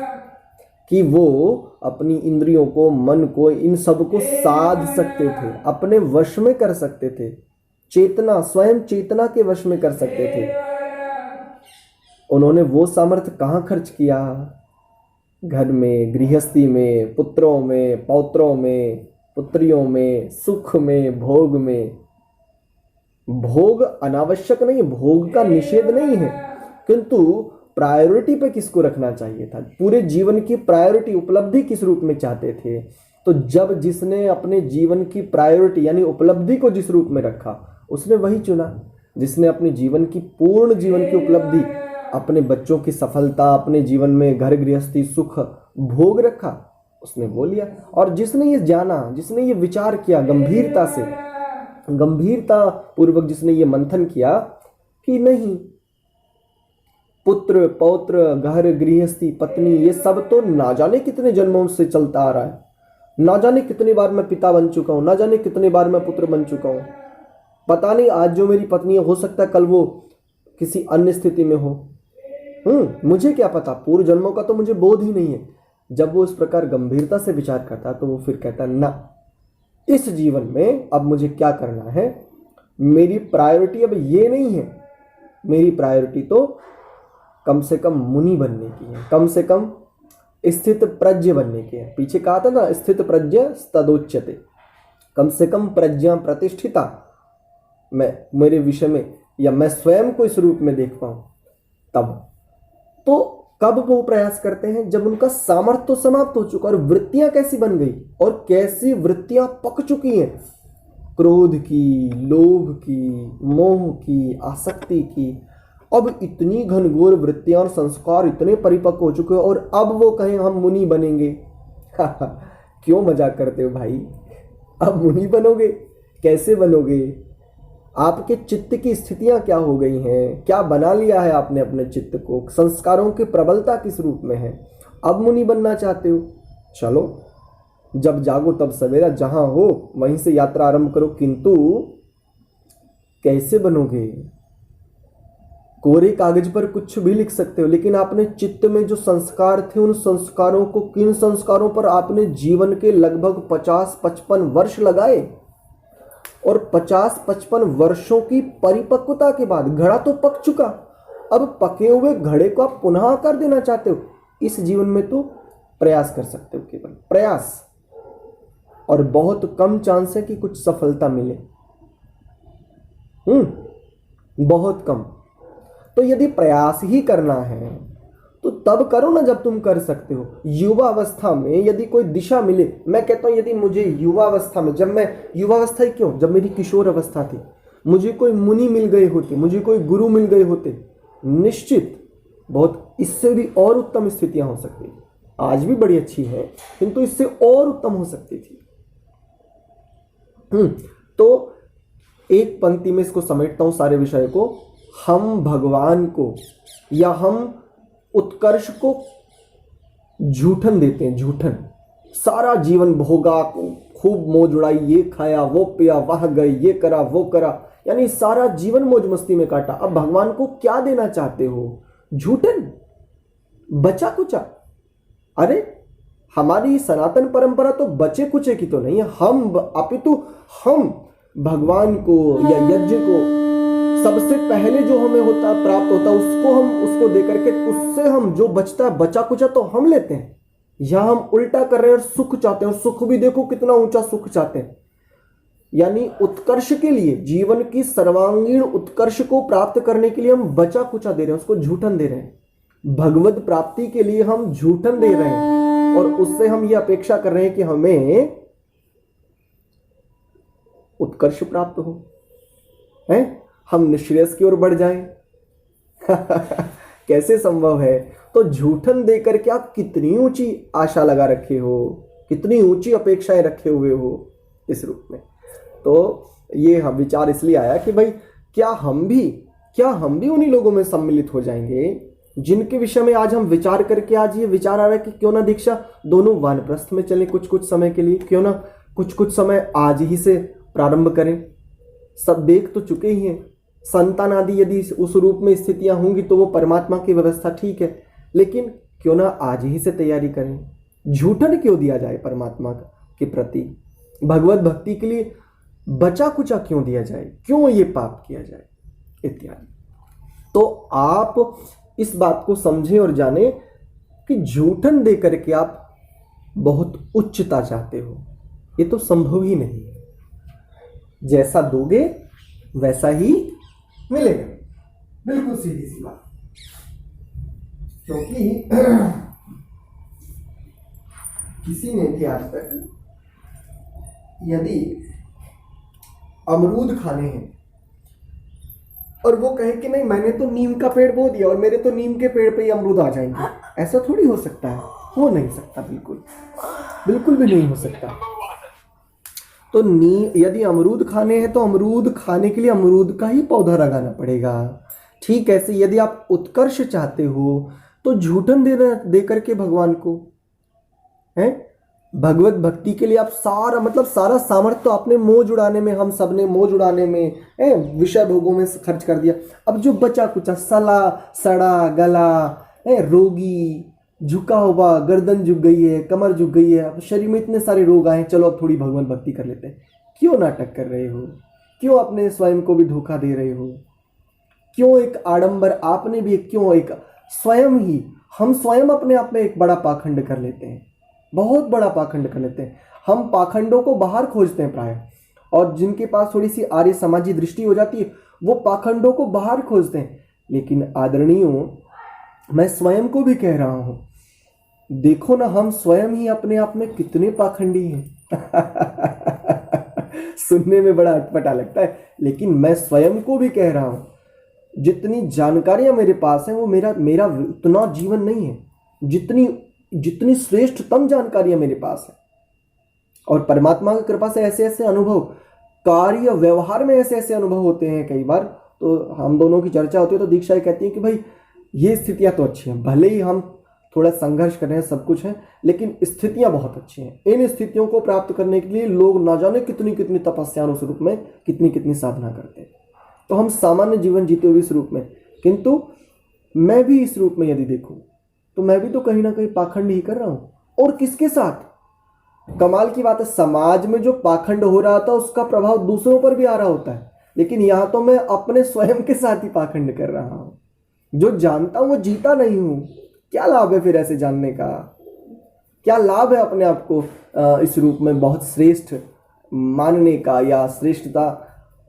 कि वो अपनी इंद्रियों को, मन को, इन सब को साध सकते थे, अपने वश में कर सकते थे, चेतना, स्वयं चेतना के वश में कर सकते थे, उन्होंने वो सामर्थ्य कहाँ खर्च किया, घर में, गृहस्थी में, पुत्रों में, पौत्रों में, पुत्रियों में, सुख में, भोग में। भोग अनावश्यक नहीं, भोग का निषेध नहीं है, किंतु प्रायोरिटी पे किसको रखना चाहिए था? पूरे जीवन की प्रायोरिटी, उपलब्धि किस रूप में चाहते थे? तो जब जिसने अपने जीवन की प्रायोरिटी यानी उपलब्धि को जिस रूप में रखा, उसने वही चुना। जिसने अपने जीवन की पूर्ण जीवन की उपलब्धि, अपने बच्चों की सफलता, अपने जीवन में घर गृहस्थी सुख भोग रखा, उसने वो लिया। और जिसने ये जाना, जिसने ये विचार किया गंभीरता से, गंभीरता पूर्वक जिसने ये मंथन किया कि नहीं, पुत्र पौत्र घर गृहस्थी पत्नी ये सब तो ना जाने कितने जन्मों से चलता आ रहा है, ना जाने कितनी बार मैं पिता बन चुका हूं, ना जाने कितनी बार मैं पुत्र बन चुका हूं, पता नहीं आज जो मेरी पत्नी हो सकता है कल वो किसी अन्य स्थिति में हो। मुझे क्या पता, पूर्व जन्मों का तो मुझे बोध ही नहीं है। जब वो इस प्रकार गंभीरता से विचार करता तो वो फिर कहता ना, इस जीवन में अब मुझे क्या करना है, मेरी प्रायोरिटी अब ये नहीं है, मेरी प्रायोरिटी तो कम से कम मुनि बनने की है, कम से कम स्थित प्रज्ञ बनने की है। पीछे कहा था ना, स्थित प्रज्ञ तदोच्यते, कम से कम प्रज्ञा प्रतिष्ठिता मैं मेरे विषय में, या मैं स्वयं को इस रूप में देख पाऊं। तब तो कब वो प्रयास करते हैं? जब उनका सामर्थ्य तो समाप्त हो चुका और वृत्तियां कैसी बन गई, और कैसी वृत्तियां पक चुकी हैं, क्रोध की, लोभ की, मोह की, आसक्ति की। अब इतनी घनघोर वृत्तियां और संस्कार इतने परिपक्व हो चुके हैं, और अब वो कहें हम मुनि बनेंगे। क्यों मजाक करते हो भाई? अब मुनि बनोगे? कैसे बनोगे? आपके चित्त की स्थितियां क्या हो गई हैं? क्या बना लिया है आपने अपने चित्त को? संस्कारों की प्रबलता किस रूप में है? अब मुनि बनना चाहते हो? चलो, जब जागो तब सवेरा, जहां हो वहीं से यात्रा आरंभ करो। किंतु कैसे बनोगे? कोरे कागज पर कुछ भी लिख सकते हो, लेकिन आपने चित्त में जो संस्कार थे, उन संस्कारों को, किन संस्कारों पर आपने जीवन के लगभग 50-55 वर्ष लगाए, और 50-55 वर्षों की परिपक्वता के बाद घड़ा तो पक चुका, अब पके हुए घड़े को आप पुनः आकार देना चाहते हो। इस जीवन में तो प्रयास कर सकते हो, केवल प्रयास, और बहुत कम चांस है कि कुछ सफलता मिले, बहुत कम। तो यदि प्रयास ही करना है तो तब करो ना जब तुम कर सकते हो। युवा अवस्था में यदि कोई दिशा मिले, मैं कहता हूं यदि मुझे युवा अवस्था में, जब मैं युवा अवस्था ही क्यों, जब मेरी किशोर अवस्था थी, मुझे कोई मुनि मिल गए होते, मुझे कोई गुरु मिल गए होते, निश्चित बहुत इससे भी और उत्तम स्थितियां हो सकती थी। आज भी बड़ी अच्छी है, किंतु इससे और उत्तम हो सकती थी। तो एक पंक्ति में इसको समेटता हूं सारे विषय को। हम भगवान को या हम उत्कर्ष को झूठन देते हैं, झूठन। सारा जीवन भोगा, खूब मौज उड़ाई, ये खाया वो पिया, वह गए, ये करा वो करा, यानी सारा जीवन मौज मस्ती में काटा। अब भगवान को क्या देना चाहते हो? झूठन, बचा कुचा। अरे हमारी सनातन परंपरा तो बचे कुचे की तो नहीं है, अपितु हम भगवान को या यज्ञ को सबसे पहले जो हमें होता प्राप्त होता उसको देकर के, उससे हम जो बचता बचा कुचा तो हम लेते हैं। यहां हम उल्टा कर रहे हैं और सुख चाहते हैं, और सुख भी देखो कितना ऊंचा सुख चाहते हैं। यानी उत्कर्ष के लिए, जीवन की सर्वांगीण उत्कर्ष को प्राप्त करने के लिए हम बचा कुचा दे रहे हैं, उसको झूठन दे रहे हैं। भगवत प्राप्ति के लिए हम झूठन दे रहे हैं, और उससे हम ये अपेक्षा कर रहे हैं कि हमें उत्कर्ष प्राप्त हो, है हम निश्रेयस की ओर बढ़ जाएं। कैसे संभव है? तो झूठन देकर के आप कितनी ऊंची आशा लगा रखे हो, कितनी ऊंची अपेक्षाएं रखे हुए हो इस रूप में। तो ये विचार इसलिए आया कि भाई क्या हम भी उन्हीं लोगों में सम्मिलित हो जाएंगे जिनके विषय में आज हम विचार करके, आज ये विचार आ रहा है कि क्यों ना दीक्षा दोनों वानप्रस्थ में चले कुछ समय के लिए, क्यों ना कुछ समय आज ही से प्रारंभ करें। सब देख तो चुके ही हैं, संतान आदि यदि उस रूप में स्थितियां होंगी तो वो परमात्मा की व्यवस्था ठीक है, लेकिन क्यों ना आज ही से तैयारी करें। झूठन क्यों दिया जाए परमात्मा के प्रति? भगवत भक्ति के लिए बचा कुचा क्यों दिया जाए? क्यों ये पाप किया जाए इत्यादि। तो आप इस बात को समझें और जानें कि झूठन दे करके आप बहुत उच्चता चाहते हो, ये तो संभव ही नहीं है। जैसा दोगे वैसा ही मिलेगा, बिल्कुल सीधी सी बात। क्योंकि किसी ने भी आज तक यदि अमरूद खाने हैं और वो कहे कि नहीं मैंने तो नीम का पेड़ बो दिया और मेरे तो नीम के पेड़ पे ही अमरूद आ जाएंगे, ऐसा थोड़ी हो सकता है। हो नहीं सकता, बिल्कुल बिल्कुल भी नहीं हो सकता। तो यदि अमरूद खाने हैं तो अमरूद खाने के लिए अमरूद का ही पौधा लगाना पड़ेगा। ठीक ऐसे यदि आप उत्कर्ष चाहते हो तो झूठन दे करके भगवान को है। भगवत भक्ति के लिए आप सारा सामर्थ्य तो आपने मोह जुड़ाने में, हम सब ने मोह जुड़ाने में, विषय भोगों में खर्च कर दिया। अब जो बचा कुचा सड़ा गला रोगी, झुका हुआ, गर्दन झुक गई है, कमर झुक गई है, अब शरीर में इतने सारे रोग आए, चलो अब थोड़ी भगवान भक्ति कर लेते हैं। क्यों नाटक कर रहे हो? क्यों अपने स्वयं को भी धोखा दे रहे हो? क्यों एक आडंबर आपने भी, क्यों एक हम स्वयं अपने आप में एक बड़ा पाखंड कर लेते हैं, बहुत बड़ा पाखंड कर लेते हैं। हम पाखंडों को बाहर खोजते हैं प्राय, और जिनके पास थोड़ी सी आर्य समाजी दृष्टि हो जाती है वो पाखंडों को बाहर खोजते हैं। लेकिन आदरणीयों, मैं स्वयं को भी कह रहा हूं, देखो ना हम स्वयं ही अपने आप में कितने पाखंडी हैं। सुनने में बड़ा अटपटा लगता है, लेकिन मैं स्वयं को भी कह रहा हूं, जितनी जानकारियां मेरे पास हैं वो मेरा उतना जीवन नहीं है जितनी श्रेष्ठतम जानकारियां मेरे पास है। और परमात्मा की कृपा से ऐसे ऐसे अनुभव, कार्य व्यवहार में ऐसे ऐसे अनुभव होते हैं। कई बार तो हम दोनों की चर्चा होती है तो दीक्षा कहती है कि भाई ये स्थितियां तो अच्छी हैं, भले ही हम थोड़ा संघर्ष कर रहे हैं, सब कुछ है, लेकिन स्थितियां बहुत अच्छी हैं। इन स्थितियों को प्राप्त करने के लिए लोग ना जाने कितनी कितनी तपस्या उस रूप में, कितनी कितनी साधना करते हैं। तो हम सामान्य जीवन जीते हुए इस रूप में, किंतु मैं भी इस रूप में यदि देखूं तो मैं भी तो कहीं ना कहीं पाखंड ही कर रहा हूं। और किसके साथ? कमाल की बात है, समाज में जो पाखंड हो रहा था उसका प्रभाव दूसरों पर भी आ रहा होता है, लेकिन यहां तो मैं अपने स्वयं के साथ ही पाखंड कर रहा हूं। जो जानता हूं वो जीता नहीं हूं। क्या लाभ है फिर ऐसे जानने का? क्या लाभ है अपने आप को इस रूप में बहुत श्रेष्ठ मानने का, या श्रेष्ठता?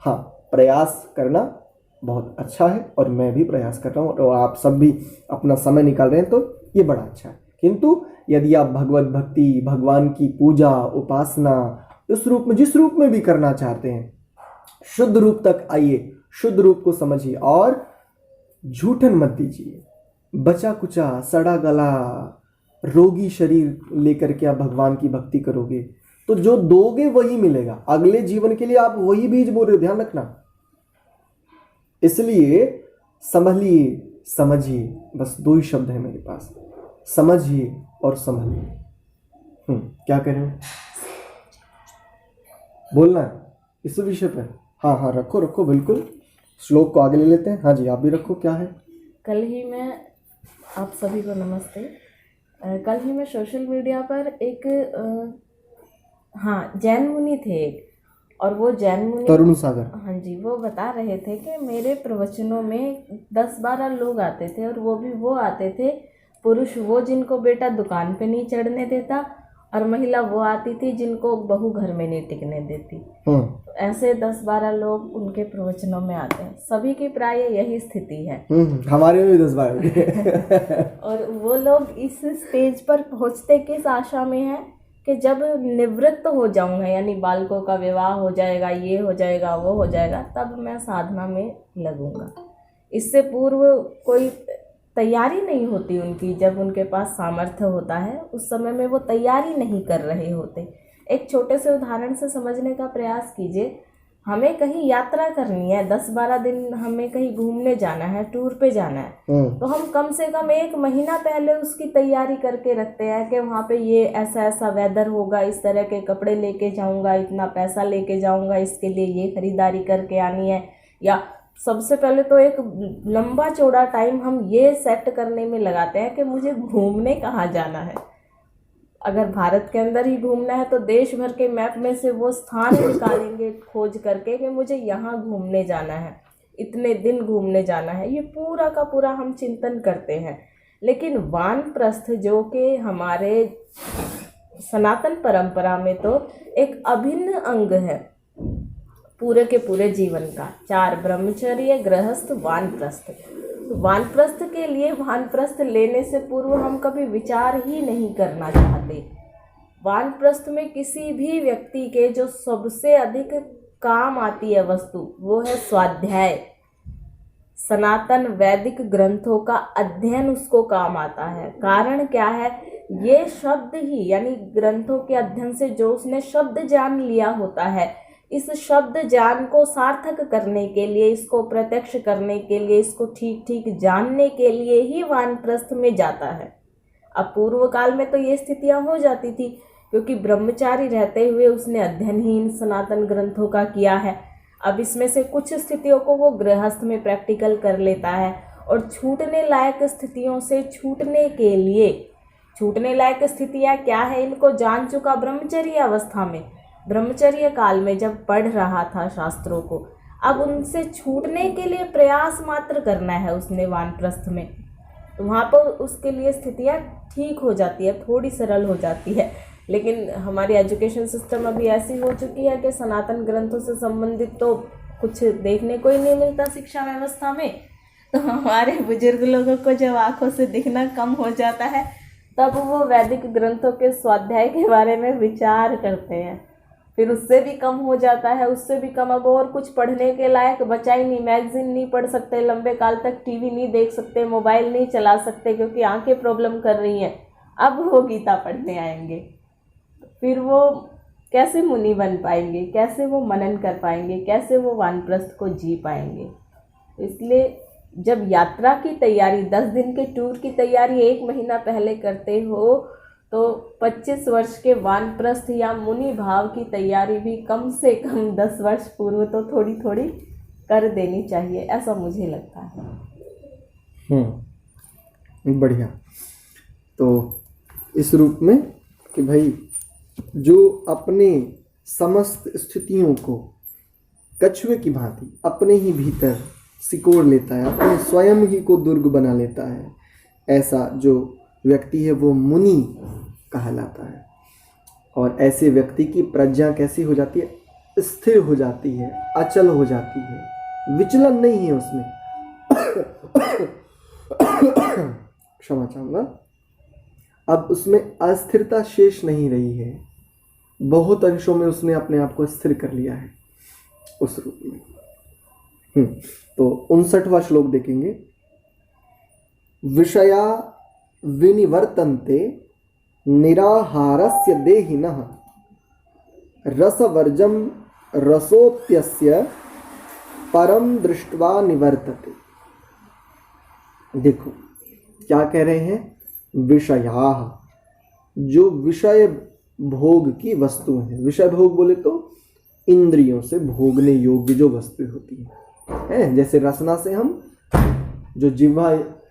हाँ, प्रयास करना बहुत अच्छा है और मैं भी प्रयास कर रहा हूँ और आप सब भी अपना समय निकाल रहे हैं, तो ये बड़ा अच्छा है। किंतु यदि आप भगवत भक्ति, भगवान की पूजा, उपासना इस रूप में, जिस रूप में भी करना चाहते हैं, शुद्ध रूप तक आइए, शुद्ध रूप को समझिए और झूठन मत दीजिए। बचा कुचा, सड़ा गला, रोगी शरीर लेकर के आप भगवान की भक्ति करोगे तो जो दोगे वही मिलेगा। अगले जीवन के लिए आप वही बीज बो रहे हो, ध्यान रखना। इसलिए संभलिए, समझिए, बस दो ही शब्द है मेरे पास, समझिए और संभलिए। क्या कह रहे हो? बोलना है इस विषय पे? हाँ, रखो बिल्कुल। श्लोक को आगे ले लेते हैं। हाँ जी, आप भी रखो। क्या है? कल ही मैं, आप सभी को नमस्ते। कल ही मैं सोशल मीडिया पर एक जैन मुनि थे एक, और वो जैन मुनि तरुण सागर, हाँ जी, वो बता रहे थे कि मेरे प्रवचनों में 10-12 लोग आते थे, और वो आते थे पुरुष, वो जिनको बेटा दुकान पे नहीं चढ़ने देता, और महिला वो आती थी जिनको बहू घर में नहीं टिकने देती। ऐसे 10-12 लोग उनके प्रवचनों में आते हैं। सभी की प्राय यही स्थिति है। हमारे में भी 10-12 और वो लोग इस स्टेज पर पहुंचते किस आशा में है कि जब निवृत्त हो जाऊंगा, यानी बालकों का विवाह हो जाएगा, ये हो जाएगा, वो हो जाएगा, तब मैं साधना में लगूंगा। इससे पूर्व कोई तैयारी नहीं होती उनकी। जब उनके पास सामर्थ्य होता है उस समय में वो तैयारी नहीं कर रहे होते। एक छोटे से उदाहरण से समझने का प्रयास कीजिए। हमें कहीं यात्रा करनी है, 10-12 दिन हमें कहीं घूमने जाना है, टूर पे जाना है, तो हम कम से कम 1 महीना पहले उसकी तैयारी करके रखते हैं कि वहाँ पे ये ऐसा ऐसा वेदर होगा, इस तरह के कपड़े लेके जाऊँगा, इतना पैसा लेके जाऊँगा, इसके लिए ये खरीदारी करके आनी है। या सबसे पहले तो एक लंबा चौड़ा टाइम हम ये सेट करने में लगाते हैं कि मुझे घूमने कहाँ जाना है। अगर भारत के अंदर ही घूमना है तो देश भर के मैप में से वो स्थान निकालेंगे खोज करके कि मुझे यहाँ घूमने जाना है, इतने दिन घूमने जाना है। ये पूरा का पूरा हम चिंतन करते हैं। लेकिन वानप्रस्थ जो कि हमारे सनातन परंपरा में तो एक अभिन्न अंग है पूरे के पूरे जीवन का। 4 ब्रह्मचर्य, गृहस्थ, वानप्रस्थ। तो वानप्रस्थ के लिए वानप्रस्थ लेने से पूर्व हम कभी विचार ही नहीं करना चाहते। वानप्रस्थ में किसी भी व्यक्ति के जो सबसे अधिक काम आती है वस्तु, वो है स्वाध्याय। सनातन वैदिक ग्रंथों का अध्ययन उसको काम आता है। कारण क्या है? ये शब्द ही, यानी ग्रंथों के अध्ययन से जो उसने शब्द जान लिया होता है, इस शब्द ज्ञान को सार्थक करने के लिए, इसको प्रत्यक्ष करने के लिए, इसको ठीक ठीक जानने के लिए ही वानप्रस्थ में जाता है। अब पूर्व काल में तो ये स्थितियां हो जाती थी, क्योंकि ब्रह्मचारी रहते हुए उसने अध्ययन ही इन सनातन ग्रंथों का किया है। अब इसमें से कुछ स्थितियों को वो गृहस्थ में प्रैक्टिकल कर लेता है, और छूटने लायक स्थितियों से छूटने के लिए, छूटने लायक स्थितियां क्या है इनको जान चुका ब्रह्मचर्य अवस्था में, ब्रह्मचर्य काल में जब पढ़ रहा था शास्त्रों को। अब उनसे छूटने के लिए प्रयास मात्र करना है उसने वानप्रस्थ में, तो वहाँ पर उसके लिए स्थितियाँ ठीक हो जाती है, थोड़ी सरल हो जाती है। लेकिन हमारी एजुकेशन सिस्टम अभी ऐसी हो चुकी है कि सनातन ग्रंथों से संबंधित तो कुछ देखने को ही नहीं मिलता शिक्षा व्यवस्था में। तो हमारे बुजुर्ग लोगों को जब आँखों से दिखना कम हो जाता है, तब वो वैदिक ग्रंथों के स्वाध्याय के बारे में विचार करते हैं। फिर उससे भी कम हो जाता है, उससे भी कम अब और कुछ पढ़ने के लायक बचा ही नहीं। मैगजीन नहीं पढ़ सकते, लंबे काल तक टीवी नहीं देख सकते, मोबाइल नहीं चला सकते क्योंकि आंखें प्रॉब्लम कर रही हैं। अब वो गीता पढ़ने आएंगे, फिर वो कैसे मुनि बन पाएंगे, कैसे वो मनन कर पाएंगे, कैसे वो वानप्रस्थ को जी पाएंगे। इसलिए जब यात्रा की तैयारी, 10 दिन के टूर की तैयारी 1 महीना पहले करते हो, तो 25 वर्ष के वानप्रस्थ या मुनि भाव की तैयारी भी कम से कम 10 वर्ष पूर्व तो थोड़ी थोड़ी कर देनी चाहिए, ऐसा मुझे लगता है। बढ़िया। तो इस रूप में कि भाई जो अपने समस्त स्थितियों को कछुए की भांति अपने ही भीतर सिकोड़ लेता है, अपने स्वयं ही को दुर्ग बना लेता है, ऐसा जो व्यक्ति है वो मुनि कहलाता है। और ऐसे व्यक्ति की प्रज्ञा कैसी हो जाती है? स्थिर हो जाती है, अचल हो जाती है, विचलन नहीं है उसमें। क्षमा चाहूँगा। अब उसमें अस्थिरता शेष नहीं रही है, बहुत अंशों में उसने अपने आप को स्थिर कर लिया है उस रूप में। तो 59वां श्लोक देखेंगे। विषया विनिवर्तन्ते निराहारस्य देहिनः रसवर्जम रसोप्यस्य परम दृष्ट्वा निवर्तते। देखो क्या कह रहे हैं? विषया, जो विषय भोग की वस्तु है। विषय भोग बोले तो इंद्रियों से भोगने योग्य जो वस्तु होती है, जैसे रसना से हम, जो जिह्वा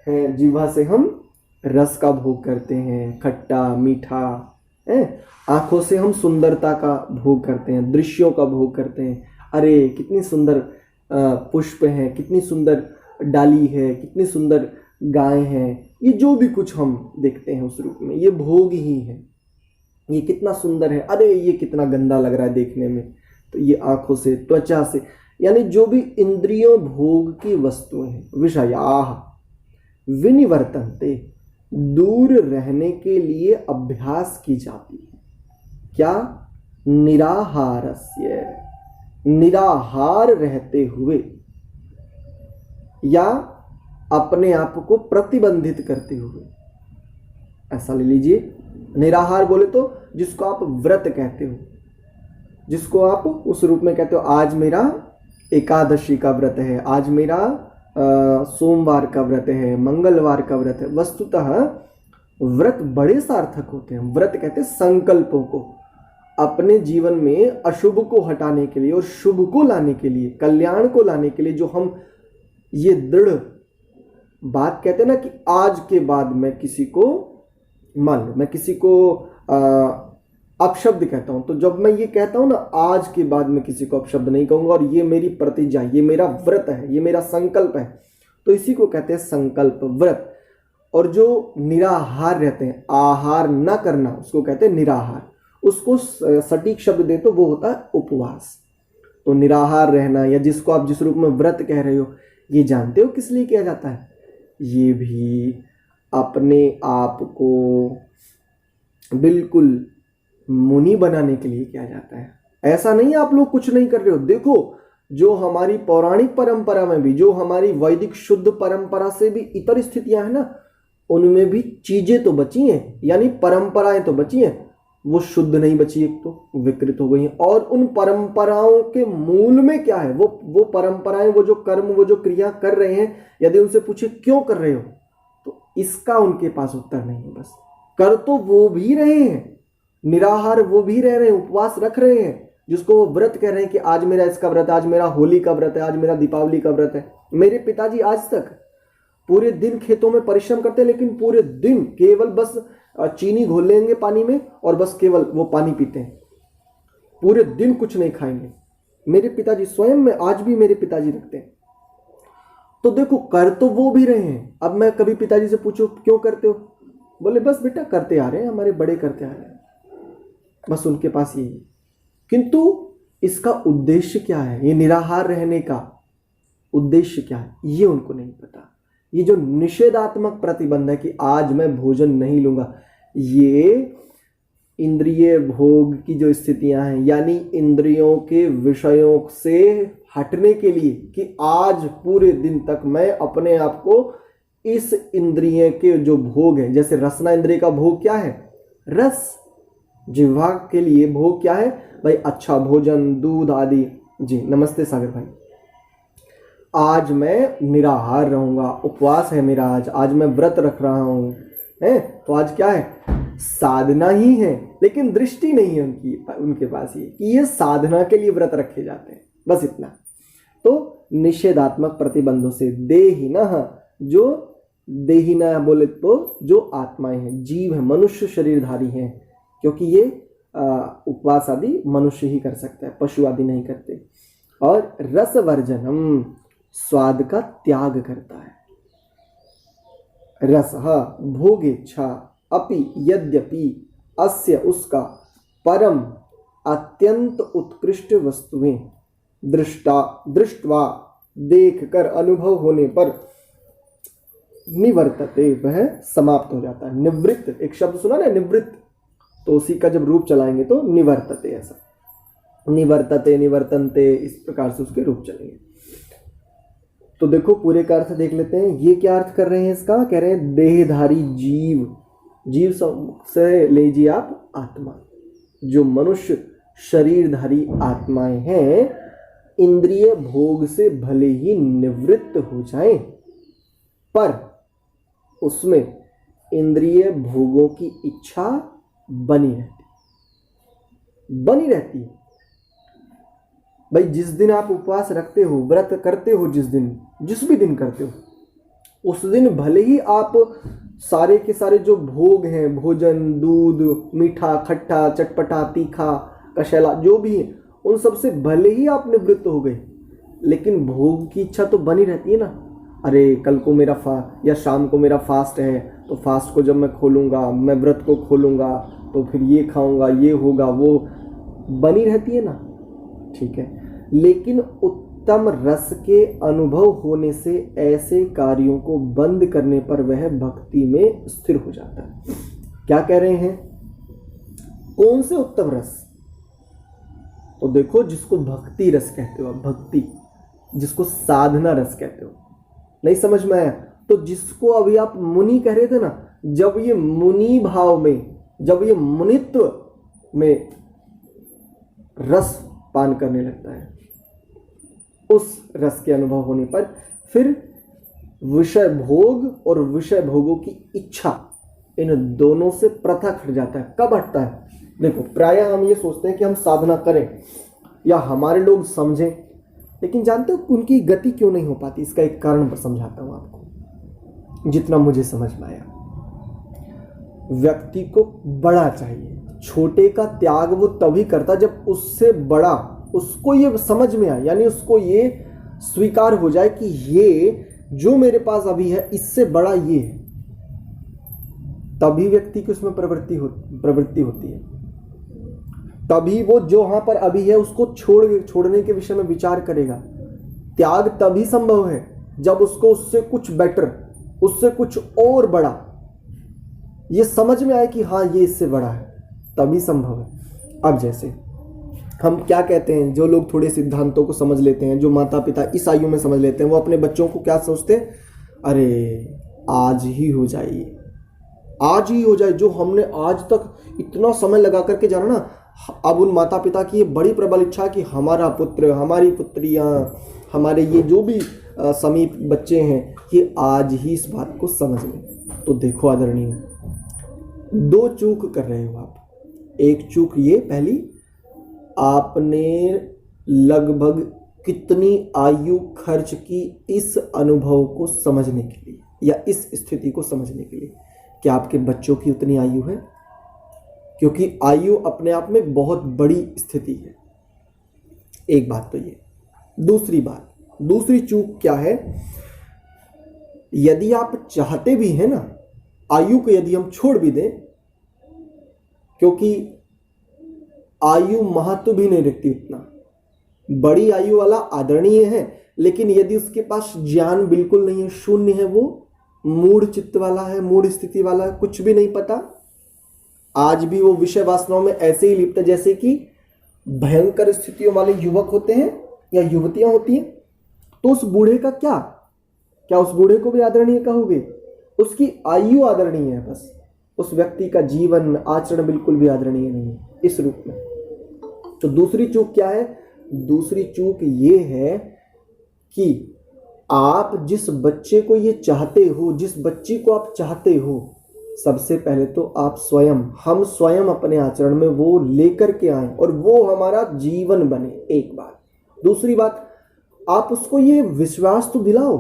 है, जिह्वा से हम रस का भोग करते हैं, खट्टा मीठा है। आँखों से हम सुंदरता का भोग करते हैं, दृश्यों का भोग करते हैं। अरे कितनी सुंदर पुष्प है, कितनी सुंदर डाली है, कितनी सुंदर गाय है। ये जो भी कुछ हम देखते हैं उस रूप में, ये भोग ही है। ये कितना सुंदर है, अरे ये कितना गंदा लग रहा है देखने में। तो ये आँखों से, त्वचा से, यानी जो भी इंद्रियों भोग की वस्तुएं हैं, विषयाः विनिवर्तन्ते, दूर रहने के लिए अभ्यास की जाती है। क्या? निराहारस्य, निराहार रहते हुए, या अपने आप को प्रतिबंधित करते हुए, ऐसा ले लीजिए। निराहार बोले तो जिसको आप व्रत कहते हो, जिसको आप उस रूप में कहते हो, आज मेरा एकादशी का व्रत है, आज मेरा सोमवार का व्रत है, मंगलवार का व्रत है। वस्तुतः व्रत बड़े सार्थक होते हैं। व्रत कहते हैं संकल्पों को, अपने जीवन में अशुभ को हटाने के लिए और शुभ को लाने के लिए, कल्याण को लाने के लिए, जो हम ये दृढ़ बात कहते हैं ना कि आज के बाद मैं किसी को, मान लो मैं किसी को अपशब्द कहता हूं, तो जब मैं ये कहता हूं ना, आज के बाद मैं किसी को अपशब्द नहीं कहूंगा, और ये मेरी प्रतिज्ञा, ये मेरा व्रत है, ये मेरा संकल्प है, तो इसी को कहते हैं संकल्प व्रत। और जो निराहार रहते हैं, आहार न करना, उसको कहते हैं निराहार। उसको सटीक शब्द दे तो वो होता है उपवास। तो निराहार रहना, या जिसको आप जिस रूप में व्रत कह रहे हो, ये जानते हो किस लिए किया जाता है? ये भी अपने आप को बिल्कुल मुनि बनाने के लिए किया जाता है। ऐसा नहीं आप लोग कुछ नहीं कर रहे हो। देखो, जो हमारी पौराणिक परंपरा में भी, जो हमारी वैदिक शुद्ध परंपरा से भी इतर स्थितियां हैं ना, उनमें भी चीजें तो बची हैं, यानी परंपराएं तो बची हैं, वो शुद्ध नहीं बची, एक तो विकृत हो गई हैं। और उन परंपराओं के मूल में क्या है? वो परंपराएं, वो जो कर्म, वो जो क्रिया कर रहे हैं, यदि उनसे पूछे क्यों कर रहे हो, तो इसका उनके पास उत्तर नहीं है। बस कर तो वो भी रहे हैं, निराहार वो भी रह रहे हैं, उपवास रख रहे हैं, जिसको वो व्रत कह रहे हैं कि आज मेरा इसका व्रत है, आज मेरा होली का व्रत है, आज मेरा दीपावली का व्रत है। मेरे पिताजी आज तक पूरे दिन खेतों में परिश्रम करते हैं, लेकिन पूरे दिन केवल बस चीनी घोल लेंगे पानी में और बस केवल वो पानी पीते हैं, पूरे दिन कुछ नहीं खाएंगे। मेरे पिताजी स्वयं में आज भी मेरे पिताजी रखते हैं। तो देखो, कर तो वो भी रहे हैं। अब मैं कभी पिताजी से पूछूं क्यों करते हो, बोले बस बेटा करते आ रहे हैं, हमारे बड़े करते आ रहे हैं, बस उनके पास यही है। किंतु इसका उद्देश्य क्या है? ये निराहार रहने का उद्देश्य क्या है, ये उनको नहीं पता। ये जो निषेधात्मक प्रतिबंध है कि आज मैं भोजन नहीं लूंगा, ये इंद्रिय भोग की जो स्थितियां हैं, यानी इंद्रियों के विषयों से हटने के लिए कि आज पूरे दिन तक मैं अपने आप को इस इंद्रिय के जो भोग है, जैसे रसना इंद्रिय का भोग क्या है? रस। जिह्वा के लिए भोग क्या है भाई? अच्छा भोजन, दूध आदि। जी नमस्ते सागर भाई। आज मैं निराहार रहूंगा, उपवास है मेरा, आज मैं व्रत रख रहा हूं, है तो आज क्या है? साधना ही है, लेकिन दृष्टि नहीं है उनके पास ये कि ये साधना के लिए व्रत रखे जाते हैं, बस इतना। तो निषेधात्मक प्रतिबंधों से देहिनः, जो देहिनः बोले तो जो आत्माएं हैं, जीव है, मनुष्य शरीरधारी हैं, क्योंकि ये उपवास आदि मनुष्य ही कर सकता है, पशु आदि नहीं करते। और रसवर्जनम, स्वाद का त्याग करता है। रसः भोगेच्छा अपि यद्यपि अस्य, उसका, परम अत्यंत उत्कृष्ट वस्तुएं दृष्टवा देखकर, अनुभव होने पर, निवर्तते, वह समाप्त हो जाता है। निवृत्त, एक शब्द सुना ना, निवृत्त, तो उसी का जब रूप चलाएंगे तो निवर्तते, ऐसा निवर्तते, निवर्तनते, इस प्रकार से उसके रूप चलेंगे। तो देखो पूरे का अर्थ देख लेते हैं। ये क्या अर्थ कर रहे हैं इसका? कह रहे हैं देहधारी जीव, जीव से लीजिए आप आत्मा, जो मनुष्य शरीरधारी आत्माएं हैं, इंद्रिय भोग से भले ही निवृत्त हो जाएं, पर उसमें इंद्रिय भोगों की इच्छा बनी रहती है। भाई जिस दिन आप उपवास रखते हो, व्रत करते हो, जिस भी दिन करते हो, उस दिन भले ही आप सारे के सारे जो भोग हैं, भोजन, दूध, मीठा, खट्टा, चटपटा, तीखा, कशैला, जो भी है, उन सब से भले ही आप निवृत्त हो गए, लेकिन भोग की इच्छा तो बनी रहती है ना। अरे कल को मेरा या शाम को मेरा फास्ट है, तो फास्ट को जब मैं खोलूँगा, मैं व्रत को खोलूँगा, तो फिर ये खाऊँगा, ये होगा, वो बनी रहती है ना। ठीक है, लेकिन उत्तम रस के अनुभव होने से ऐसे कार्यों को बंद करने पर वह भक्ति में स्थिर हो जाता है। क्या कह रहे हैं? कौन से उत्तम रस? तो देखो, जिसको भक्ति रस कहते हो, भक्ति, जिसको साधना रस कहते हो। नहीं समझ में आया? तो जिसको अभी आप मुनि कह रहे थे ना, जब ये मुनि भाव में, जब ये मुनित्व में रस पान करने लगता है, उस रस के अनुभव होने पर फिर विषय भोग और विषय भोगों की इच्छा, इन दोनों से पृथक हट जाता है। कब हटता है? देखो, प्रायः हम ये सोचते हैं कि हम साधना करें या हमारे लोग समझें, लेकिन जानते हो उनकी गति क्यों नहीं हो पाती? इसका एक कारण पर समझाता हूं आपको, जितना मुझे समझ में आया। व्यक्ति को बड़ा चाहिए, छोटे का त्याग वो तभी करता जब उससे बड़ा उसको ये समझ में आए, यानी उसको ये स्वीकार हो जाए कि ये जो मेरे पास अभी है, इससे बड़ा ये है। तभी व्यक्ति की उसमें प्रवृत्ति होती है, तभी वो जो वहां पर अभी है उसको छोड़ने के विषय में विचार करेगा। त्याग तभी संभव है जब उसको उससे कुछ बेटर, उससे कुछ और बड़ा ये समझ में आए कि हाँ ये इससे बड़ा है, तभी संभव है। अब जैसे हम क्या कहते हैं, जो लोग थोड़े सिद्धांतों को समझ लेते हैं, जो माता पिता इस आयु में समझ लेते हैं, वो अपने बच्चों को क्या सोचते हैं, अरे आज ही हो जाए, आज ही हो जाए, जो हमने आज तक इतना समय लगा करके जाना ना। अब उन माता पिता की ये बड़ी प्रबल इच्छा कि हमारा पुत्र, हमारी पुत्रियां, हमारे ये जो भी समीप बच्चे हैं, ये आज ही इस बात को समझ लें। तो देखो आदरणीय, दो चूक कर रहे हो आप। एक चूक ये पहली, आपने लगभग कितनी आयु खर्च की इस अनुभव को समझने के लिए या इस स्थिति को समझने के लिए। क्या आपके बच्चों की उतनी आयु है? क्योंकि आयु अपने आप में एक बहुत बड़ी स्थिति है। एक बात तो ये। दूसरी बात, दूसरी चूक क्या है, यदि आप चाहते भी हैं ना, आयु को यदि हम छोड़ भी दें, क्योंकि आयु महत्व भी नहीं रखती उतना, बड़ी आयु वाला आदरणीय है, लेकिन यदि उसके पास ज्ञान बिल्कुल नहीं है, शून्य है, वो मूढ़ चित्त वाला है, मूढ़ स्थिति वाला है, कुछ भी नहीं पता, आज भी वो विषय वासनाओं में ऐसे ही लिप्त है जैसे कि भयंकर स्थितियों वाले युवक होते हैं या युवतियां होती हैं। तो उस बूढ़े का क्या उस बूढ़े को भी आदरणीय कहोगे? उसकी आयु आदरणीय है, बस उस व्यक्ति का जीवन आचरण बिल्कुल भी आदरणीय नहीं है इस रूप में। तो दूसरी चूक क्या है? दूसरी चूक ये है कि आप जिस बच्चे को ये चाहते हो, जिस बच्ची को आप चाहते हो, सबसे पहले तो आप स्वयं, हम स्वयं अपने आचरण में वो लेकर के आए और वो हमारा जीवन बने, एक बात। दूसरी बात, आप उसको ये विश्वास तो दिलाओ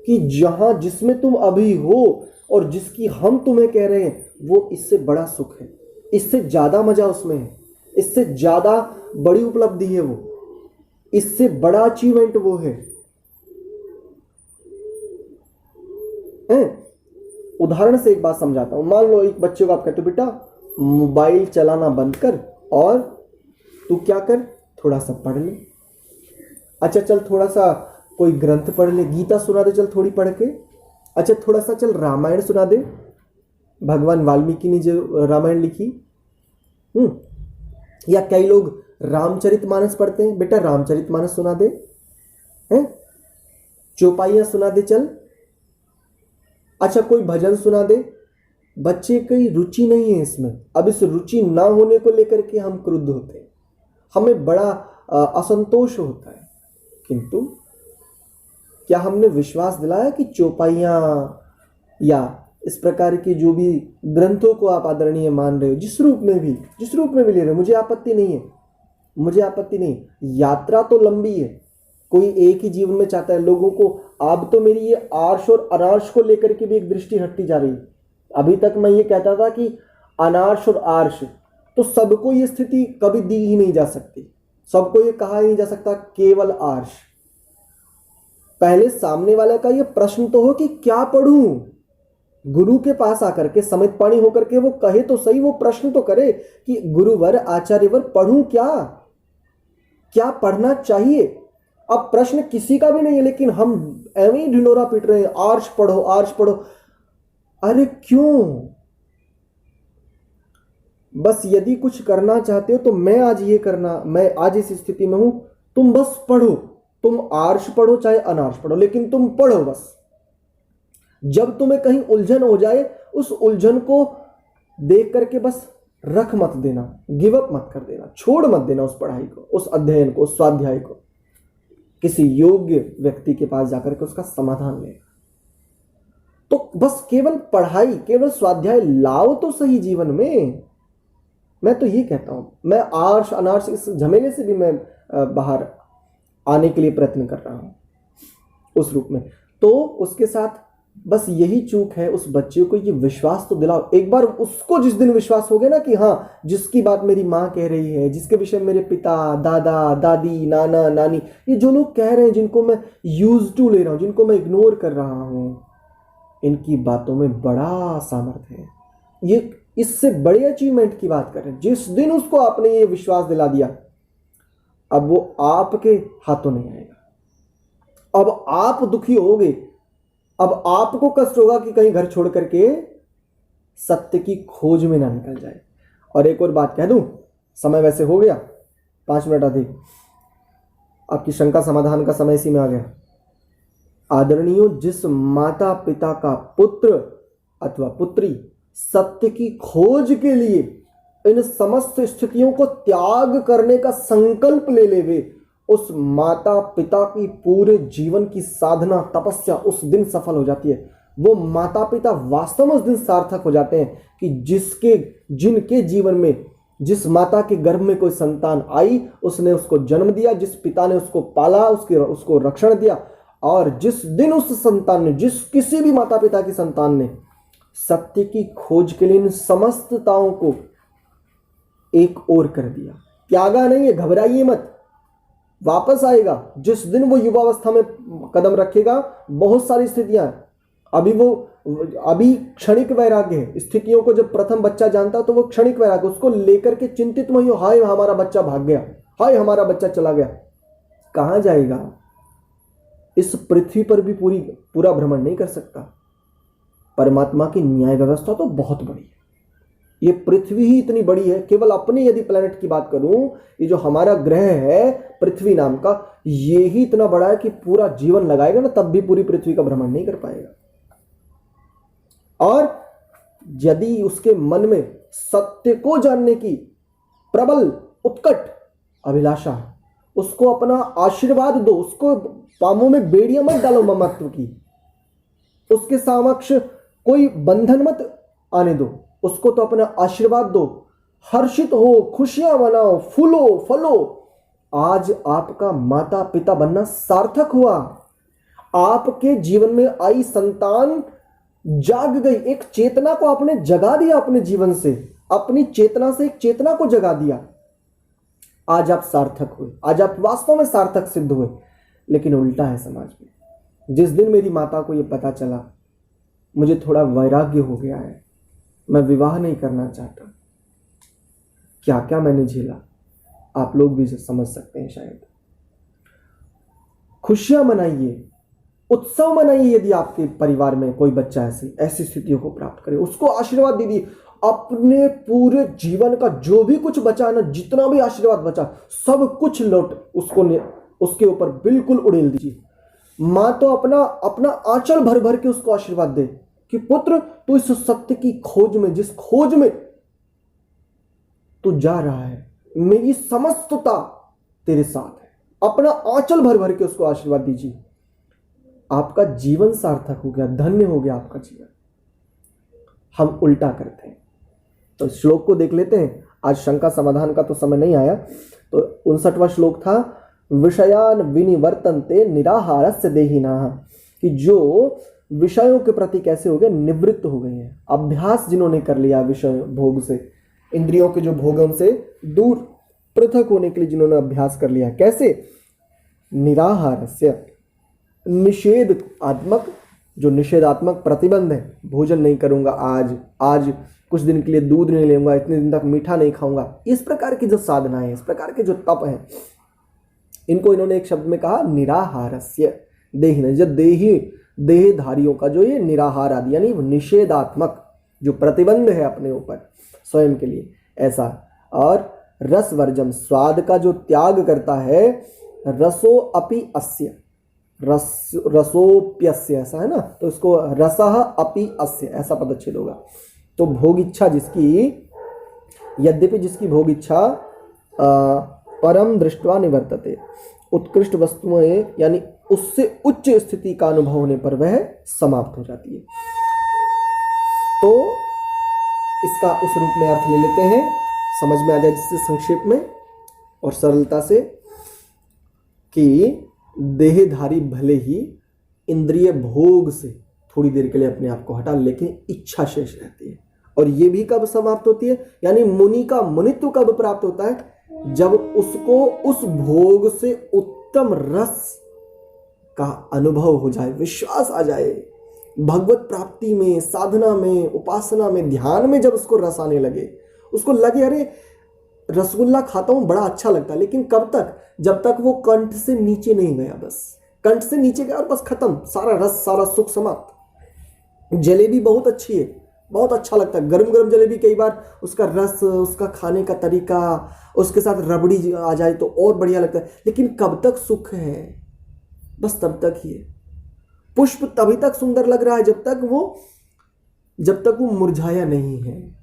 कि जहां जिसमें तुम अभी हो और जिसकी हम तुम्हें कह रहे हैं, वो इससे बड़ा सुख है, इससे ज्यादा मजा उसमें है, इससे ज्यादा बड़ी उपलब्धि है, वो इससे बड़ा अचीवमेंट वो है। उदाहरण से एक बात समझाता हूं। मान लो एक बच्चे को आप कहते हो, बेटा मोबाइल चलाना बंद कर और तू क्या कर, थोड़ा सा पढ़ ले। अच्छा चल थोड़ा सा कोई ग्रंथ पढ़ ले, गीता सुना दे चल थोड़ी पढ़ के। अच्छा थोड़ा सा चल रामायण सुना दे, भगवान वाल्मीकि ने जो रामायण लिखी। या कई लोग रामचरितमानस पढ़ते हैं, बेटा रामचरितमानस सुना दे, हैं चौपाइयां सुना दे चल। अच्छा कोई भजन सुना दे। बच्चे की रुचि नहीं है इसमें। अब इस रुचि ना होने को लेकर के हम क्रुद्ध होते हैं, हमें बड़ा असंतोष होता है। किंतु क्या हमने विश्वास दिलाया कि चौपाइयां या इस प्रकार के जो भी ग्रंथों को आप आदरणीय मान रहे हो, जिस रूप में भी ले रहे हो, मुझे आपत्ति नहीं है, मुझे आपत्ति नहीं। यात्रा तो लंबी है, कोई एक ही जीवन में चाहता है। लोगों को अब तो मेरी ये आर्ष और अनार्ष को लेकर के भी एक दृष्टि हटती जा रही है। अभी तक मैं ये कहता था कि अनार्ष और आर्ष, तो सबको ये स्थिति कभी दी ही नहीं जा सकती, सबको ये कहा ही नहीं जा सकता केवल आर्ष। पहले सामने वाले का ये प्रश्न तो हो कि क्या पढ़ूं। गुरु के पास आकर के समित पाणी होकर के वो कहे तो सही, वो प्रश्न तो करे कि गुरुवर आचार्यवर पढ़ूं क्या पढ़ना चाहिए। अब प्रश्न किसी का भी नहीं है, लेकिन हम एवं ही ढिंडोरा पीट रहे हैं, आर्ष पढ़ो आर्ष पढ़ो। अरे क्यों? बस यदि कुछ करना चाहते हो तो मैं आज इस स्थिति में हूं, तुम बस पढ़ो, तुम आर्ष पढ़ो चाहे अनार्ष पढ़ो, लेकिन तुम पढ़ो बस। जब तुम्हें कहीं उलझन हो जाए, उस उलझन को देख करके बस रख मत देना, गिव अप मत कर देना, छोड़ मत देना उस पढ़ाई को, उस अध्ययन को, उस स्वाध्याय को। किसी योग्य व्यक्ति के पास जाकर के उसका समाधान लेगा। तो बस केवल पढ़ाई, केवल स्वाध्याय लाओ तो सही जीवन में। मैं तो ये कहता हूं, मैं आर्ष अनार्ष इस झमेले से भी मैं बाहर आने के लिए प्रयत्न कर रहा हूं उस रूप में। तो उसके साथ बस यही चूक है, उस बच्चे को ये विश्वास तो दिलाओ। एक बार उसको जिस दिन विश्वास हो गया ना कि हाँ, जिसकी बात मेरी माँ कह रही है, जिसके विषय मेरे पिता, दादा, दादी, नाना, नानी, ये जो लोग कह रहे हैं, जिनको मैं यूज टू ले रहा हूं, जिनको मैं इग्नोर कर रहा हूं, इनकी बातों में बड़ा सामर्थ्य है। ये इससे बड़े अचीवमेंट की बात कर रहे हैं। जिस दिन उसको आपने ये विश्वास दिला दिया, अब वो आपके हाथों नहीं आएगा। अब आप दुखी होगे, अब आपको कष्ट होगा कि कहीं घर छोड़ करके सत्य की खोज में ना निकल जाए। और एक और बात कह दूं, समय वैसे हो गया, 5 मिनट अधिक, आपकी शंका समाधान का समय इसी में आ गया। आदरणीयों, जिस माता पिता का पुत्र अथवा पुत्री सत्य की खोज के लिए इन समस्त स्थितियों को त्याग करने का संकल्प ले लेवे, उस माता पिता की पूरे जीवन की साधना तपस्या उस दिन सफल हो जाती है। वो माता पिता वास्तव में उस दिन सार्थक हो जाते हैं कि जिनके जीवन में, जिस माता के गर्भ में कोई संतान आई, उसने उसको जन्म दिया, जिस पिता ने उसको पाला, उसको रक्षण दिया, और जिस दिन उस संतान ने, किसी भी माता पिता की संतान ने सत्य की खोज के लिए इन समस्तताओं को एक ओर कर दिया, त्यागा नहीं है, घबराइए मत, वापस आएगा। जिस दिन वो युवावस्था में कदम रखेगा, बहुत सारी स्थितियां, अभी क्षणिक वैराग्य है। स्थितियों को जब प्रथम बच्चा जानता तो वो क्षणिक वैराग्य, उसको लेकर के चिंतित मत हो, हाय हमारा बच्चा भाग गया, हाय हमारा बच्चा चला गया। कहां जाएगा? इस पृथ्वी पर भी पूरा भ्रमण नहीं कर सकता। परमात्मा की न्याय व्यवस्था तो बहुत बड़ी है। ये पृथ्वी ही इतनी बड़ी है, केवल अपने यदि प्लेनेट की बात करूं, ये जो हमारा ग्रह है पृथ्वी नाम का, ये ही इतना बड़ा है कि पूरा जीवन लगाएगा ना तब भी पूरी पृथ्वी का भ्रमण नहीं कर पाएगा। और यदि उसके मन में सत्य को जानने की प्रबल उत्कट अभिलाषा है, उसको अपना आशीर्वाद दो, उसको पामों में बेड़ियां मत डालो ममत्व की, उसके समक्ष कोई बंधन मत आने दो, उसको तो अपना आशीर्वाद दो, हर्षित हो, खुशियां मनाओ, फूलो फलो। आज आपका माता पिता बनना सार्थक हुआ। आपके जीवन में आई संतान जाग गई, एक चेतना को आपने जगा दिया अपने जीवन से, अपनी चेतना से एक चेतना को जगा दिया। आज आप सार्थक हुए, आज आप वास्तव में सार्थक सिद्ध हुए। लेकिन उल्टा है समाज में। जिस दिन मेरी माता को यह पता चला, मुझे थोड़ा वैराग्य हो गया है, मैं विवाह नहीं करना चाहता, क्या क्या मैंने झेला, आप लोग भी समझ सकते हैं शायद। खुशियां मनाइए, उत्सव मनाइए। यदि आपके परिवार में कोई बच्चा ऐसी स्थितियों को प्राप्त करे, उसको आशीर्वाद दीजिए। अपने पूरे जीवन का जो भी कुछ बचा ना, जितना भी आशीर्वाद बचा, सब कुछ लौट उसके ऊपर बिल्कुल उड़ेल दीजिए। मां तो अपना आंचल भर भर के उसको आशीर्वाद दे कि पुत्र, तू इस सत्य की खोज में, जिस खोज में तू जा रहा है, मेरी समस्तता तेरे साथ है। अपना आंचल भर भर के उसको आशीर्वाद दीजिए। आपका जीवन सार्थक हो गया, धन्य हो गया आपका जीवन। हम उल्टा करते हैं। तो श्लोक को देख लेते हैं। आज शंका समाधान का तो समय नहीं आया। तो 59वां श्लोक था, विषयान विनिवर्तन्ते निराहारस्य देहिनाः, कि जो विषयों के प्रति कैसे हो गए, निवृत्त हो गए हैं। अभ्यास जिन्होंने कर लिया विषय भोग से, इंद्रियों के जो भोगों से दूर पृथक होने के लिए जिन्होंने अभ्यास कर लिया, कैसे? निराहारस्य, निषेधात्मक, जो निषेधात्मक प्रतिबंध है, भोजन नहीं करूंगा आज कुछ दिन के लिए दूध नहीं लेऊंगा, इतने दिन तक मीठा नहीं खाऊंगा, इस प्रकार की जो साधनाएं हैं, इस प्रकार के जो तप हैं, इनको इन्होंने एक शब्द में कहा निराहारस्य देहिन। जब देहधारियों का जो ये निराहार आदि यानी निषेधात्मक जो प्रतिबंध है अपने ऊपर स्वयं के लिए, ऐसा। और रसवर्जम, स्वाद का जो त्याग करता है, रसो अपि अस्य, रसोप्यस्य, ऐसा है ना, तो इसको रसः अपि अस्य ऐसा पदच्छेद होगा। तो भोग इच्छा यद्यपि जिसकी भोग इच्छा परम दृष्ट्वा निवर्तते, उत्कृष्ट वस्तुएं यानी उससे उच्च स्थिति का अनुभव होने पर वह समाप्त हो जाती है। तो इसका उस रूप में अर्थ ले लेते हैं, समझ में आ जाए जिससे संक्षेप में और सरलता से, कि देहधारी भले ही इंद्रिय भोग से थोड़ी देर के लिए अपने आप को हटा, लेकिन इच्छा शेष रहती है। और ये भी कब समाप्त होती है, यानी मुनि का मुनित्व कब प्राप्त होता है? जब उसको उस भोग से उत्तम रस का अनुभव हो जाए, विश्वास आ जाए भगवत प्राप्ति में, साधना में, उपासना में, ध्यान में जब उसको रस आने लगे, उसको लगे अरे रसगुल्ला खाता हूं बड़ा अच्छा लगता है, लेकिन कब तक? जब तक वो कंठ से नीचे नहीं गया, बस कंठ से नीचे गया और बस खत्म, सारा रस, सारा सुख समाप्त। जलेबी बहुत अच्छी है, बहुत अच्छा लगता है, गरम गरम जलेबी, कई बार उसका रस, उसका खाने का तरीका, उसके साथ रबड़ी आ जाए तो और बढ़िया लगता है, लेकिन कब तक सुख है? बस तब तक ही है। पुष्प तभी तक सुंदर लग रहा है जब तक वो मुरझाया नहीं है।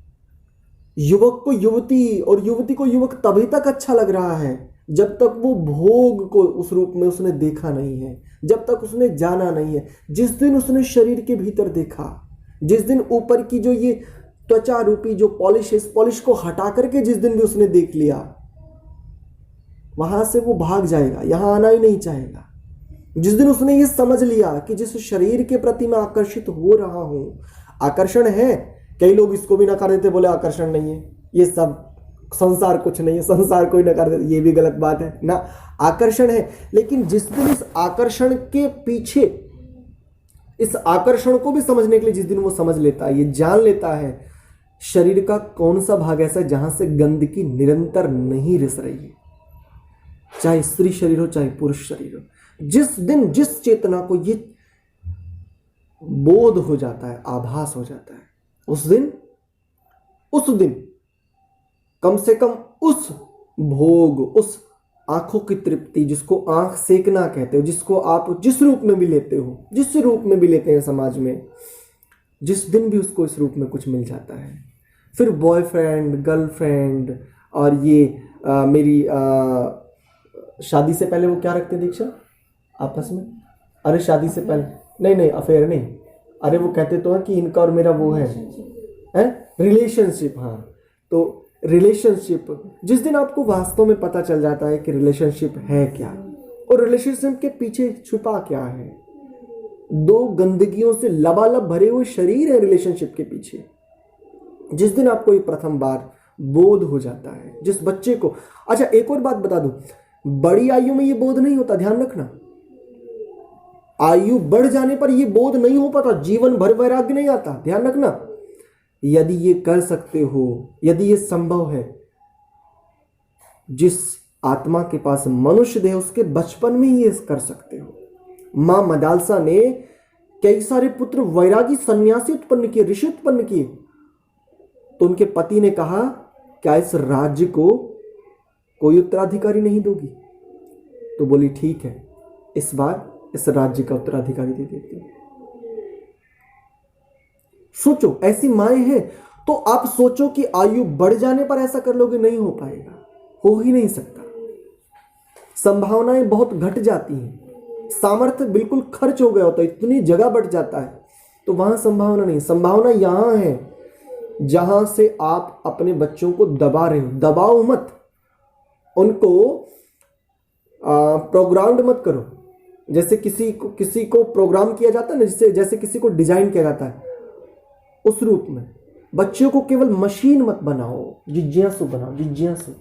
युवक को युवती और युवती को युवक तभी तक अच्छा लग रहा है जब तक वो भोग को उस रूप में उसने देखा नहीं है, जब तक उसने जाना नहीं है। जिस दिन उसने शरीर के भीतर देखा, जिस दिन ऊपर की जो ये त्वचा रूपी जो पॉलिश है, इस पॉलिश को हटा करके जिस दिन भी उसने देख लिया, वहां से वो भाग जाएगा, यहां आना ही नहीं चाहेगा। जिस दिन उसने ये समझ लिया कि जिस शरीर के प्रति मैं आकर्षित हो रहा हूं, आकर्षण है, कई लोग इसको भी नकार देते, बोले आकर्षण नहीं है, ये सब संसार कुछ नहीं है, संसार कोई नकार देते, ये भी गलत बात है ना। आकर्षण है, लेकिन जिस दिन इस आकर्षण के पीछे, इस आकर्षण को भी समझने के लिए जिस दिन वो समझ लेता है, ये जान लेता है शरीर का कौन सा भाग ऐसा है जहां से गंदगी निरंतर नहीं रिस रही है, चाहे स्त्री शरीर हो चाहे पुरुष शरीर हो, जिस दिन जिस चेतना को ये बोध हो जाता है, आभास हो जाता है, उस दिन कम से कम उस भोग, उस आंखों की तृप्ति, जिसको आंख सेकना कहते हो, जिसको आप जिस रूप में भी लेते हो, जिस रूप में भी लेते हैं समाज में, जिस दिन भी उसको इस रूप में कुछ मिल जाता है, फिर बॉयफ्रेंड, गर्लफ्रेंड, और ये मेरी शादी से पहले वो क्या रखते हैं दीक्षा आपस में? अरे शादी से पहले नहीं, अफेयर नहीं, अरे वो कहते तो है कि इनका और मेरा वो है रिलेशनशिप। हाँ, तो रिलेशनशिप, जिस दिन आपको वास्तव में पता चल जाता है कि रिलेशनशिप है क्या और रिलेशनशिप के पीछे छुपा क्या है, दो गंदगियों से लबालब भरे हुए शरीर है रिलेशनशिप के पीछे, जिस दिन आपको ये प्रथम बार बोध हो जाता है, जिस बच्चे को, अच्छा एक और बात बता दूं, बड़ी आयु में ये बोध नहीं होता, ध्यान रखना, आयु बढ़ जाने पर ये बोध नहीं हो पाता, जीवन भर वैराग्य नहीं आता, ध्यान रखना। यदि ये कर सकते हो, यदि ये संभव है, जिस आत्मा के पास मनुष्य देह उसके बचपन में ही ये कर सकते हो। मां मदालसा ने कई सारे पुत्र वैरागी सन्यासी उत्पन्न किए, ऋषि उत्पन्न किए, तो उनके पति ने कहा क्या इस राज्य को कोई उत्तराधिकारी नहीं दोगी? तो बोली ठीक है, इस बार इस राज्य का उत्तराधिकारी दे देती हूं। सोचो, ऐसी माएं हैं, तो आप सोचो कि आयु बढ़ जाने पर ऐसा कर लोगे, नहीं हो पाएगा, हो ही नहीं सकता, संभावनाएं बहुत घट जाती हैं, सामर्थ्य बिल्कुल खर्च हो गया होता है, इतनी जगह बढ़ जाता है, तो वहां संभावना नहीं। संभावना यहां है जहां से आप अपने बच्चों को दबा रहे हो, दबाओ मत, उनको प्रोग्राम्ड मत करो, जैसे किसी को प्रोग्राम किया जाता है ना, जैसे किसी को डिजाइन किया जाता है, उस रूप में बच्चों को केवल मशीन मत बनाओ, जिज्ञासु बनाओ, जिज्ञासु,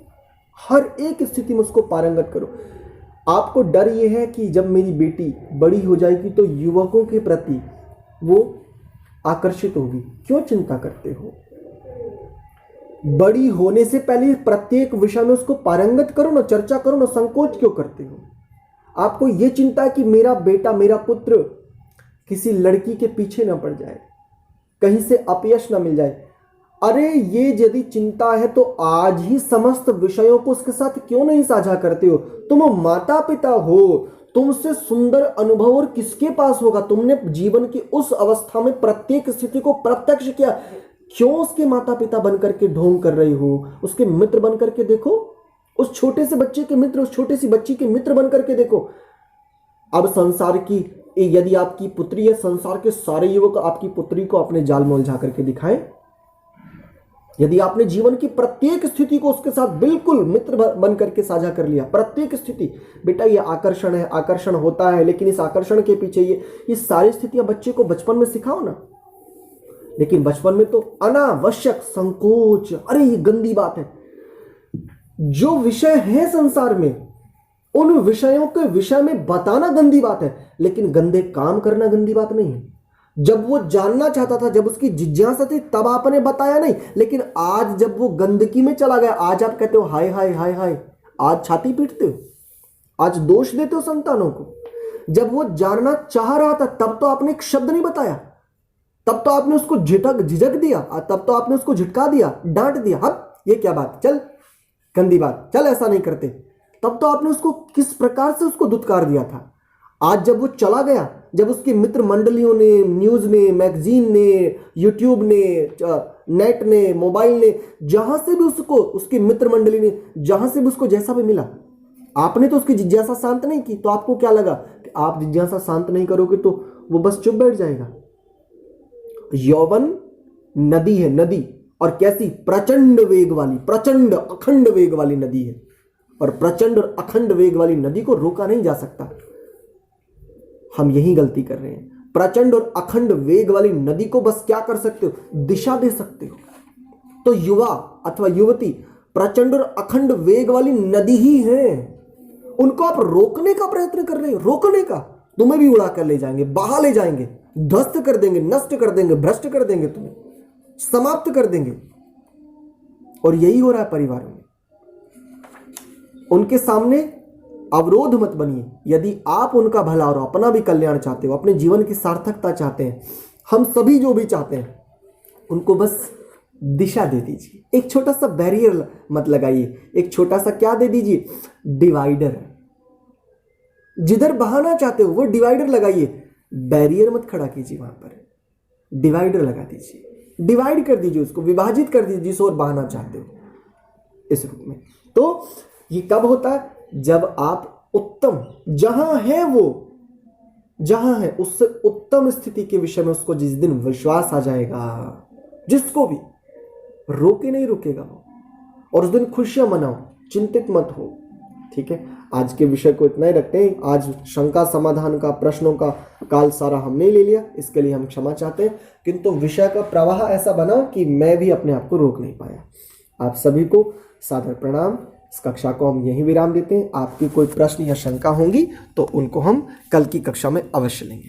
हर एक स्थिति में उसको पारंगत करो। आपको डर यह है कि जब मेरी बेटी बड़ी हो जाएगी तो युवकों के प्रति वो आकर्षित होगी, क्यों चिंता करते हो? बड़ी होने से पहले प्रत्येक विषय में उसको पारंगत करो ना, चर्चा करो ना, संकोच क्यों करते हो? आपको यह चिंता है कि मेरा बेटा, मेरा पुत्र किसी लड़की के पीछे ना पड़ जाए, कहीं से अपयश ना मिल जाए। अरे ये यदि चिंता है तो आज ही समस्त विषयों को उसके साथ क्यों नहीं साझा करते हो? तुम माता पिता हो, तुमसे सुंदर अनुभव और किसके पास होगा? तुमने जीवन की उस अवस्था में प्रत्येक स्थिति को प्रत्यक्ष किया, क्यों उसके माता पिता बनकर के ढोंग कर रही हो? उसके मित्र बनकर के देखो, उस छोटे से बच्चे के मित्र, उस छोटी सी बच्ची के मित्र बनकर के देखो। अब संसार की, यदि आपकी पुत्री है, संसार के सारे युवक आपकी पुत्री को अपने जाल में उलझा करके दिखाएं। यदि आपने जीवन की प्रत्येक स्थिति को उसके साथ बिल्कुल मित्र बन करके साझा कर लिया, प्रत्येक स्थिति, बेटा ये आकर्षण है, आकर्षण होता है, लेकिन इस आकर्षण के पीछे ये सारी स्थितियां बच्चे को बचपन में सिखाओ ना। लेकिन बचपन में तो अनावश्यक संकोच, अरे ये गंदी बात है। जो विषय है संसार में, उन विषयों के विषय में बताना गंदी बात है, लेकिन गंदे काम करना गंदी बात नहीं है। जब वो जानना चाहता था, जब उसकी जिज्ञासा थी, तब आपने बताया नहीं। लेकिन आज जब वो गंदगी में चला गया, आज आप कहते हो हाय हाय हाय हाय, आज छाती पीटते हो, आज दोष देते हो संतानों को। जब वो जानना चाह रहा था तब तो आपने एक शब्द नहीं बताया, तब तो आपने उसको झिझक दिया, तब तो आपने उसको झिटका दिया, डांट दिया, अब ये क्या बात, चल गंदी बात, चल ऐसा नहीं करते। तब तो आपने उसको किस प्रकार से उसको दुत्कार दिया था। आज जब वो चला गया, जब उसके मित्र मंडलियों ने, न्यूज ने, मैगजीन ने, यूट्यूब ने, नेट ने, मोबाइल ने, जहां से भी उसको, उसके मित्र मंडली ने जहां से भी उसको जैसा भी मिला, आपने तो उसकी जिज्ञासा शांत नहीं की। तो आपको क्या लगा कि आप जिज्ञासा शांत नहीं करोगे तो वो बस चुप बैठ जाएगा। यौवन नदी है, नदी, और कैसी प्रचंड वेग वाली, प्रचंड अखंड वेग वाली नदी है। और प्रचंड और अखंड वेग वाली नदी को रोका नहीं जा सकता। हम यही गलती कर रहे हैं। प्रचंड और अखंड वेग वाली नदी को बस क्या कर सकते हो, दिशा दे सकते हो। तो युवा अथवा युवती प्रचंड और अखंड वेग वाली नदी ही है, उनको आप रोकने का प्रयत्न कर रहे हो, रोकने का। तुम्हें भी उड़ा कर ले जाएंगे, बहा ले जाएंगे, ध्वस्त कर देंगे, नष्ट कर देंगे, भ्रष्ट कर देंगे, तुम्हें समाप्त कर देंगे। और यही हो रहा है परिवारों में। उनके सामने अवरोध मत बनिए। यदि आप उनका भला और अपना भी कल्याण चाहते हो, अपने जीवन की सार्थकता चाहते हैं, हम सभी जो भी चाहते हैं, उनको बस दिशा दे दीजिए। एक छोटा सा बैरियर मत लगाइए, एक छोटा सा क्या दे दीजिए, डिवाइडर। जिधर बहाना चाहते हो वो डिवाइडर लगाइए, बैरियर मत खड़ा कीजिए, वहां पर डिवाइडर लगा दीजिए, डिवाइड कर दीजिए, उसको विभाजित कर दीजिए जिस ओर बहाना चाहते हो, इस रूप में। तो ये कब होता है, जब आप उत्तम, जहां है वो, जहां है उससे उत्तम स्थिति के विषय में उसको जिस दिन विश्वास आ जाएगा, जिसको भी रोके नहीं रुकेगा वो, और उस दिन खुशियां मनाओ, चिंतित मत हो। ठीक है, आज के विषय को इतना ही रखते हैं। आज शंका समाधान का, प्रश्नों का काल सारा हमने ले लिया, इसके लिए हम क्षमा चाहते हैं। किंतु विषय का प्रवाह ऐसा बना कि मैं भी अपने आप को रोक नहीं पाया। आप सभी को सादर प्रणाम। इस कक्षा को हम यहीं विराम देते हैं। आपकी कोई प्रश्न या शंका होंगी तो उनको हम कल की कक्षा में अवश्य लेंगे।